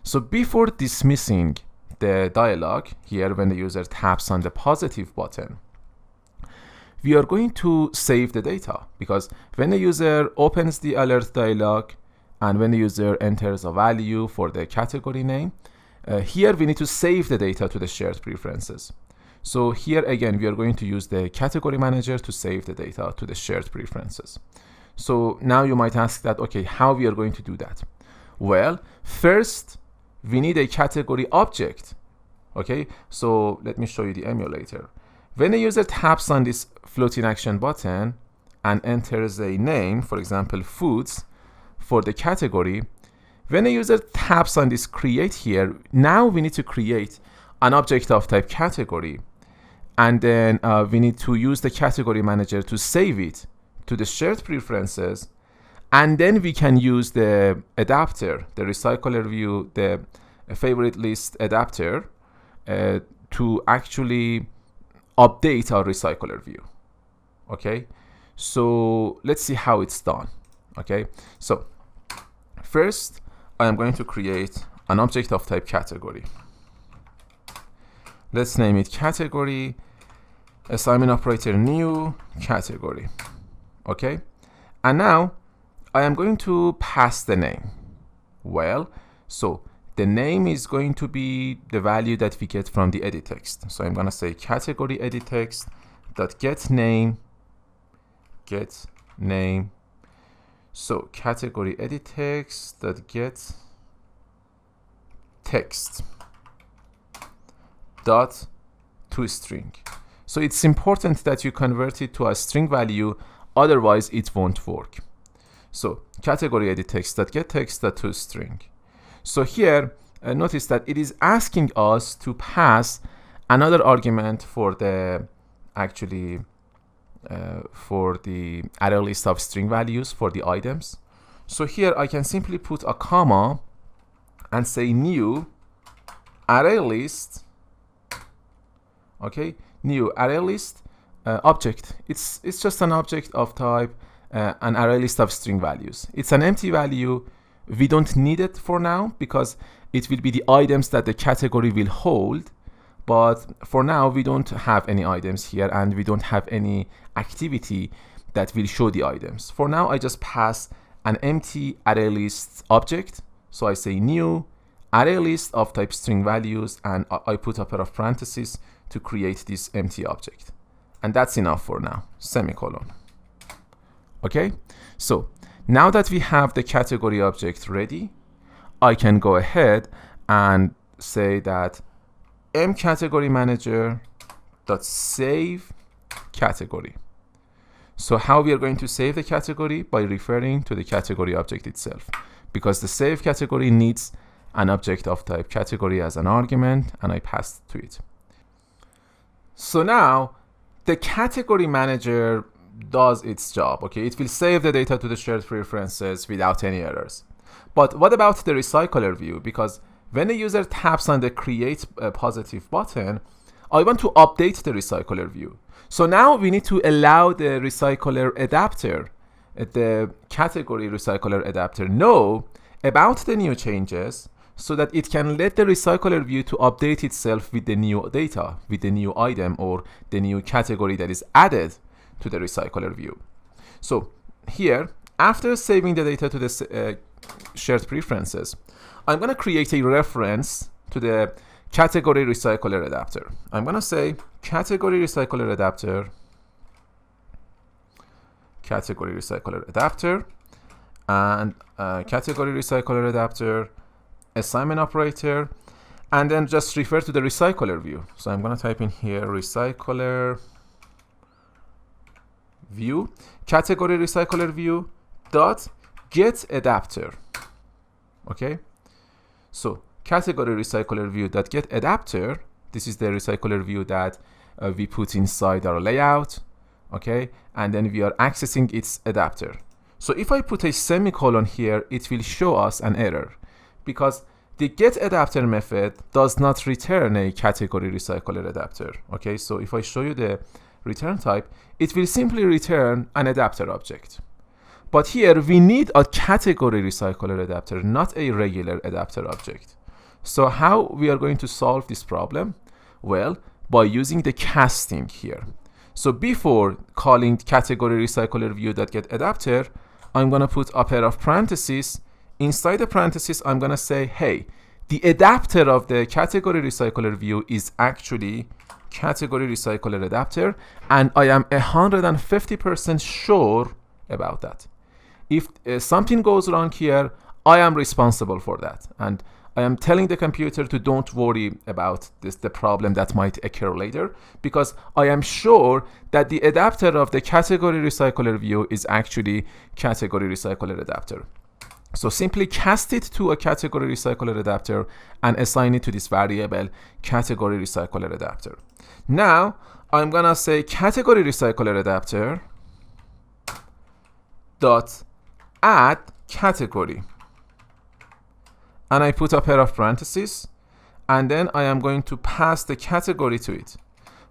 So before dismissing the dialog here, when the user taps on the positive button, we are going to save the data, because when the user opens the alert dialog and when the user enters a value for the category name, here we need to save the data to the shared preferences. So here again, we are going to use the category manager to save the data to the shared preferences. So now you might ask that, okay, how we are going to do that? Well, first, we need a category object. Okay, so let me show you the emulator. When the user taps on this floating action button and enters a name, for example, foods, for the category, when the user taps on this create here, now we need to create an object of type category. And then we need to use the category manager to save it to the shared preferences. And then we can use the adapter, the recycler view, the favorite list adapter to actually update our recycler view. Okay, so let's see how it's done. Okay, so first I am going to create an object of type category. Let's name it category, assignment operator new category. Okay, and now I am going to pass the name. Well, so the name is going to be the value that we get from the edit text. So I'm going to say category edit text dot get name. So category edit text dot get text dot to string. So it's important that you convert it to a string value, otherwise it won't work. So category edit text dot get text dot to string. So here, notice that it is asking us to pass another argument for the for the array list of string values for the items. So here I can simply put a comma and say new array list. Okay, new array list object. It's just an object of type an array list of string values. It's an empty value. We don't need it for now because it will be the items that the category will hold. But for now, we don't have any items here and we don't have any activity that will show the items. For now, I just pass an empty array list object. So I say new array list of type string values and I put a pair of parentheses to create this empty object. And that's enough for now, semicolon. Okay, so now that we have the category object ready, I can go ahead and say that mCategory manager dot save category. So how we are going to save the category? By referring to the category object itself, because the save category needs an object of type category as an argument, and I passed to it. So now the category manager does its job. Okay, it will save the data to the shared preferences without any errors. But what about the recycler view? Because when the user taps on the create positive button, I want to update the recycler view. So now we need to allow the recycler adapter, the category recycler adapter, know about the new changes so that it can let the recycler view to update itself with the new data, with the new item or the new category that is added to the recycler view. So here, after saving the data to the shared preferences, I'm going to create a reference to the category recycler adapter. I'm going to say category recycler adapter, and category recycler adapter, assignment operator, and then just refer to the recycler view. So I'm going to type in here recycler view, category recycler view dot get adapter. Okay, so category recycler view dot get adapter, this is the recycler view that we put inside our layout. Okay, and then we are accessing its adapter. So if I put a semicolon here, it will show us an error because the get adapter method does not return a category recycler adapter. Okay, so if I show you the return type, it will simply return an adapter object. But here we need a category recycler adapter, not a regular adapter object. So how we are going to solve this problem? Well, by using the casting here. So before calling category recycler view.getAdapter, I'm going to put a pair of parentheses. Inside the parentheses, I'm going to say, hey, the adapter of the category recycler view is actually category recycler adapter, and I am 150% sure about that. If something goes wrong here, I am responsible for that, and I am telling the computer to don't worry about the problem that might occur later, because I am sure that the adapter of the category recycler view is actually category recycler adapter. So simply cast it to a category recycler adapter and assign it to this variable category recycler adapter. Now I'm gonna say category recycler adapter dot add category, and I put a pair of parentheses, and then I am going to pass the category to it.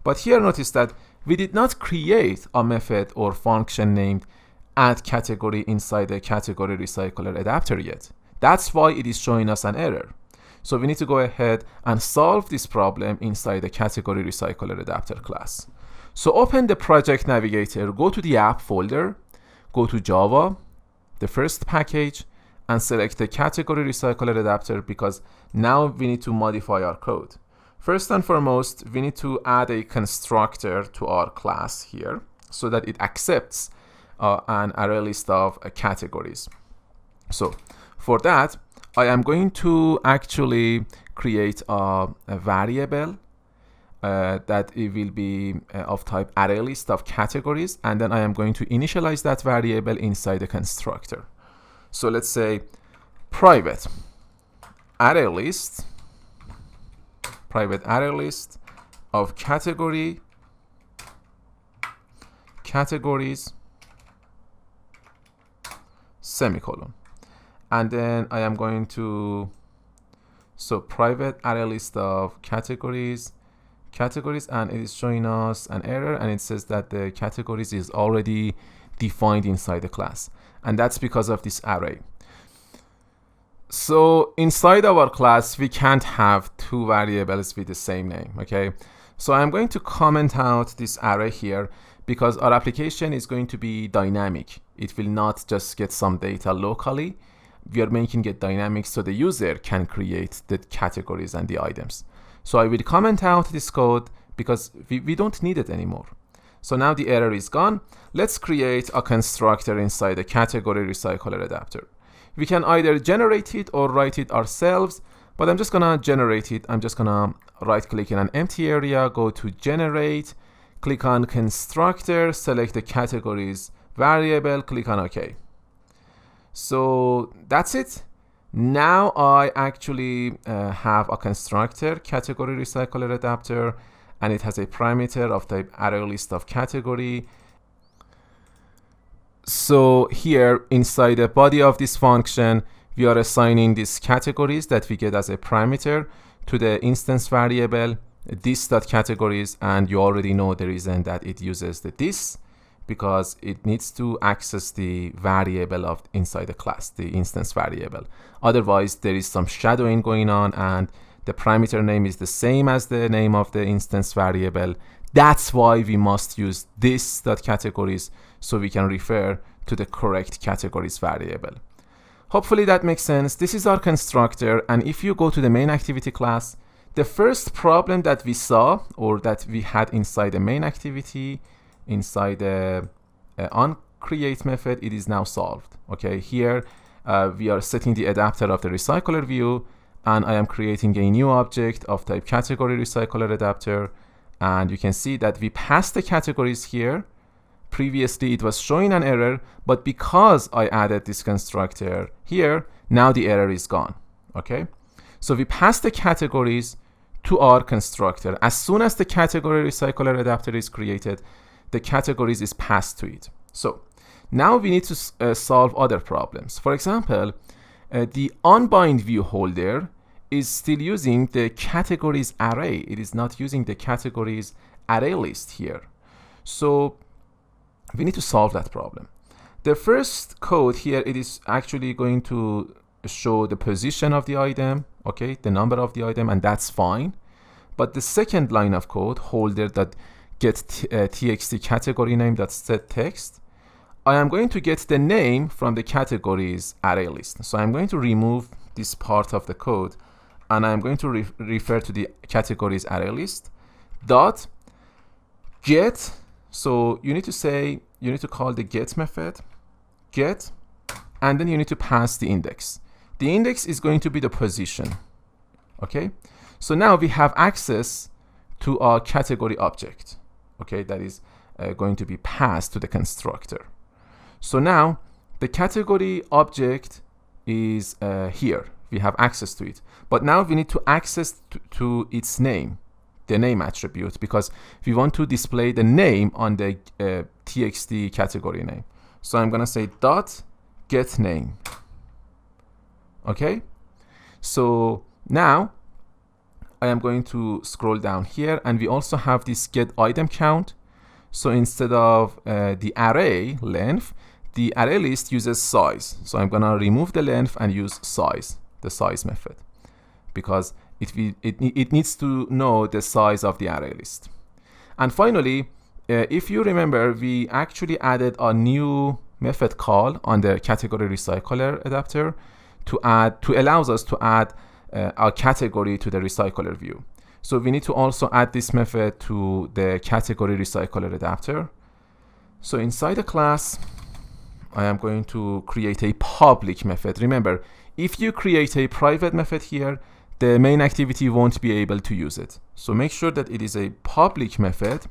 But here notice that we did not create a method or function named add category inside the category recycler adapter yet. That's why it is showing us an error. So we need to go ahead and solve this problem inside the category recycler adapter class. So open the project navigator, go to the app folder, go to Java, the first package, and select the category recycler adapter, because now we need to modify our code. First and foremost, we need to add a constructor to our class here so that it accepts an array list of categories. So for that, I am going to actually create a variable that it will be of type array list of categories, and then I am going to initialize that variable inside the constructor. So let's say private array list of categories, semicolon, and then I am going to, so private array list of categories, and it is showing us an error, and it says that the categories is already defined inside the class, and that's because of this array. So inside our class, we can't have two variables with the same name, okay? So I'm going to comment out this array here because our application is going to be dynamic. It will not just get some data locally. We are making it dynamic so the user can create the categories and the items. So I will comment out this code because we don't need it anymore. So now the error is gone. Let's create a constructor inside the category recycler adapter. We can either generate it or write it ourselves, but I'm just gonna generate it. I'm just gonna right click in an empty area, go to generate, click on constructor, select the categories variable, click on OK. So that's it. Now I actually have a constructor, category recycler adapter, and it has a parameter of type array list of category. So here inside the body of this function, we are assigning these categories that we get as a parameter to the instance variable this.categories, and you already know the reason that it uses the this, because it needs to access the variable of inside the class, the instance variable. Otherwise, there is some shadowing going on and the parameter name is the same as the name of the instance variable. That's why we must use this.categories so we can refer to the correct categories variable. Hopefully that makes sense. This is our constructor, and if you go to the main activity class, the first problem that we saw or that we had inside the main activity, inside the onCreate method, it is now solved. Okay, here we are setting the adapter of the recycler view, and I am creating a new object of type category recycler adapter, and you can see that we passed the categories here, previously it was showing an error, but because I added this constructor here, now the error is gone. Okay, so we pass the categories to our constructor. As soon as the category recycler adapter is created, the categories is passed to it. So now we need to solve other problems. For example, the unbind view holder is still using the categories array. It is not using the categories array list here. So we need to solve that problem. The first code here, it is actually going to show the position of the item, okay, the number of the item, and that's fine. But the second line of code, holder.getTXT category name.setText, I am going to get the name from the categories array list. So I'm going to remove this part of the code, and I'm going to refer to the categories array list dot get. So you need to call the get method, get, and then you need to pass the index. The index is going to be the position. Okay, so now we have access to our category object. Okay, that is going to be passed to the constructor. So now the category object is here. We have access to it, but now we need to access to its name, the name attribute, because we want to display the name on the txt category name. So I'm gonna say dot get name. Okay, so now I am going to scroll down here, and we also have this get item count. So instead of the array length, the array list uses size. So I'm gonna remove the length and use size, the size method, because it needs to know the size of the array list. And finally, if you remember, we actually added a new method call on the category recycler adapter to allows us to add our category to the recycler view. So we need to also add this method to the category recycler adapter. So inside the class, I am going to create a public method. Remember, if you create a private method here, the main activity won't be able to use it. So make sure that it is a public method,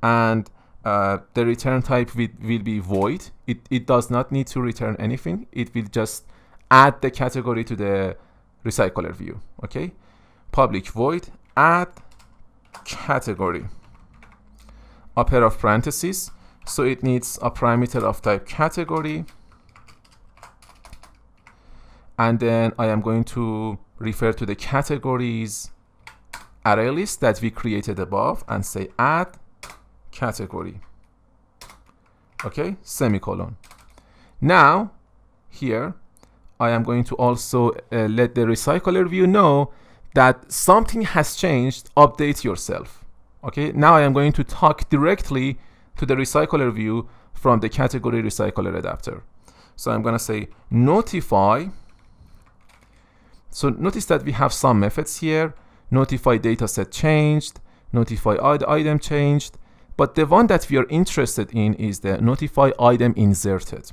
and the return type will be void. It does not need to return anything. It will just add the category to the recycler view. Okay, public void add category, a pair of parentheses. So it needs a parameter of type category, and then I am going to refer to the categories array list that we created above and say add category. Okay, semicolon. Now here I am going to also let the recycler view know that something has changed. Update yourself. Okay, now I am going to talk directly to the recycler view from the category recycler adapter. So I'm going to say notify. So notice that we have some methods here. Notify dataset changed, notify item changed, but the one that we are interested in is the notify item inserted.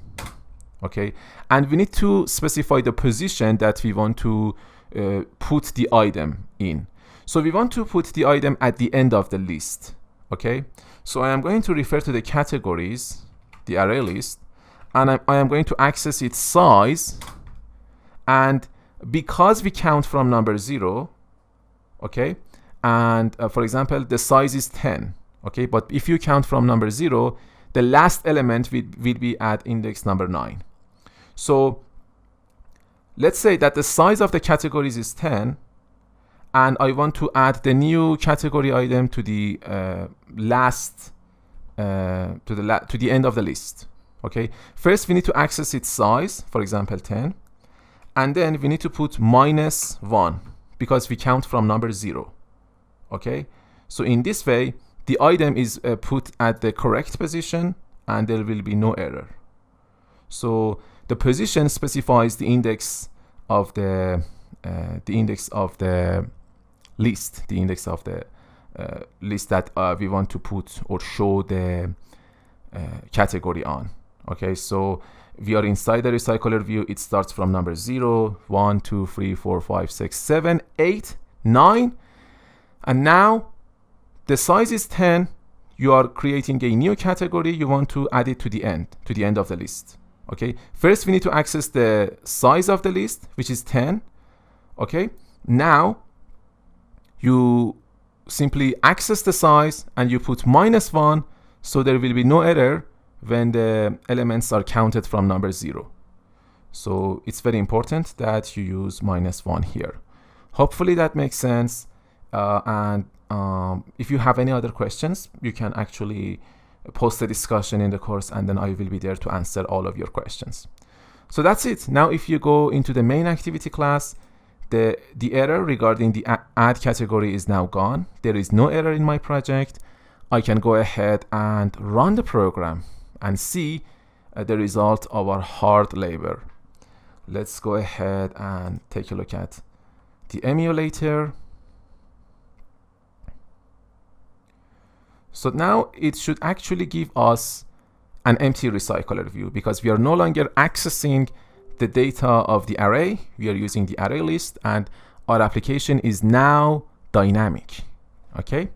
Okay, and we need to specify the position that we want to put the item in. So we want to put the item at the end of the list. Okay, so I am going to refer to the categories, the array list, and I am going to access its size. And because we count from number 0, okay, and for example, the size is 10, okay, but if you count from number 0, the last element will be at index number 9. So let's say that the size of the categories is 10, and I want to add the new category item to the to the end of the list. Okay, first we need to access its size, for example 10, and then we need to put -1 because we count from number 0. Okay, so in this way the item is put at the correct position and there will be no error. So the position specifies the index of the list, the index of the list that we want to put or show the category on. Okay, so we are inside the recycler view. It starts from number 0, 1, 2, 3, 4, 5, 6, 7, 8, 9, and now the size is 10. you are creating a new category, you want to add it to the end of the list. Okay, first we need to access the size of the list, which is 10. Okay, now you simply access the size and you put -1, so there will be no error when the elements are counted from number 0. So it's very important that you use -1 here. Hopefully that makes sense. And if you have any other questions, you can actually post a discussion in the course, and then I will be there to answer all of your questions. So that's it. Now if you go into the main activity class, the error regarding the add category is now gone. There is no error in my project. I can go ahead and run the program and see the result of our hard labor. Let's go ahead and take a look at the emulator. So now it should actually give us an empty recycler view, because we are no longer accessing the data of the array. We are using the array list, and our application is now dynamic. Okay,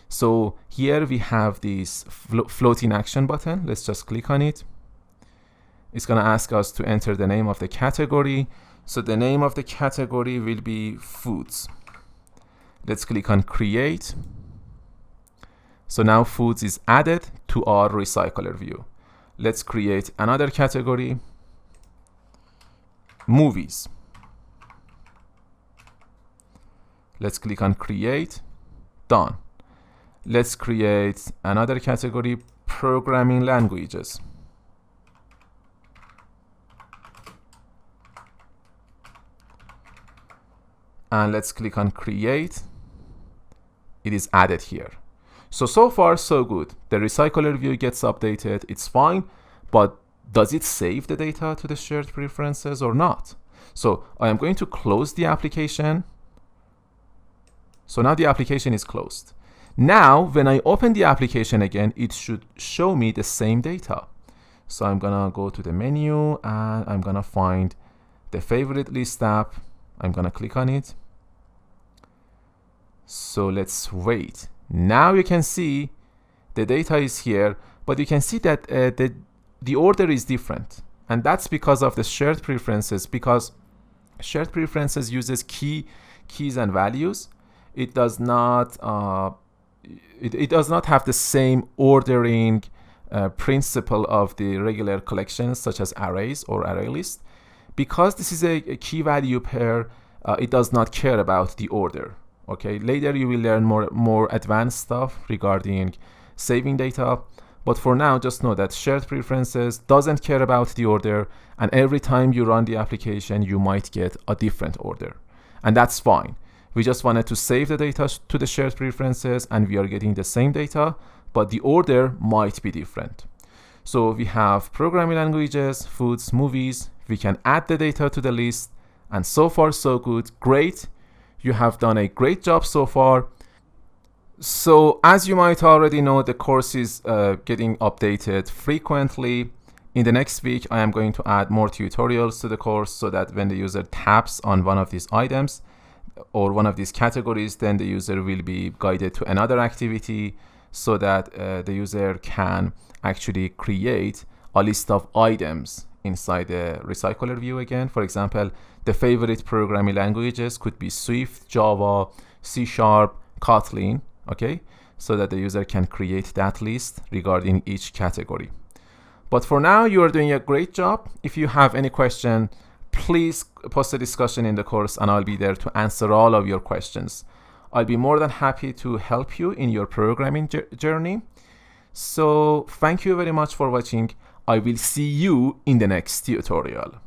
so here we have this floating action button. Let's just click on it. It's going to ask us to enter the name of the category. So the name of the category will be foods. Let's click on create. So now foods is added to our recycler view. Let's create another category, movies. Let's click on create, done. Let's create another category, programming languages. And let's click on create. It is added here. So far so good. The recycler view gets updated, it's fine, but does it save the data to the shared preferences or not? So I am going to close the application. So now the application is closed. Now when I open the application again, it should show me the same data. So I'm gonna go to the menu and I'm gonna find the favorite list app. I'm gonna click on it. So let's wait. Now you can see the data is here, but you can see that the order is different, and that's because of the shared preferences. Because shared preferences uses keys and values. It does not it does not have the same ordering principle of the regular collections such as arrays or array list. Because this is a key value pair, it does not care about the order. Okay, later you will learn more advanced stuff regarding saving data, but for now just know that shared preferences doesn't care about the order, and every time you run the application you might get a different order, and that's fine. We just wanted to save the data to the shared preferences, and we are getting the same data, but the order might be different. So we have programming languages, foods, movies. We can add the data to the list, and so far so good. Great. You have done a great job so far. So as you might already know, the course is getting updated frequently. In the next week, I am going to add more tutorials to the course, so that when the user taps on one of these items or one of these categories, then the user will be guided to another activity, so that the user can actually create a list of items inside the recycler view again. For example, the favorite programming languages could be Swift, Java, C#, Kotlin, okay? So that the user can create that list regarding each category. But for now, you are doing a great job. If you have any question, please post a discussion in the course, and I'll be there to answer all of your questions. I'll be more than happy to help you in your programming journey. So thank you very much for watching. I will see you in the next tutorial.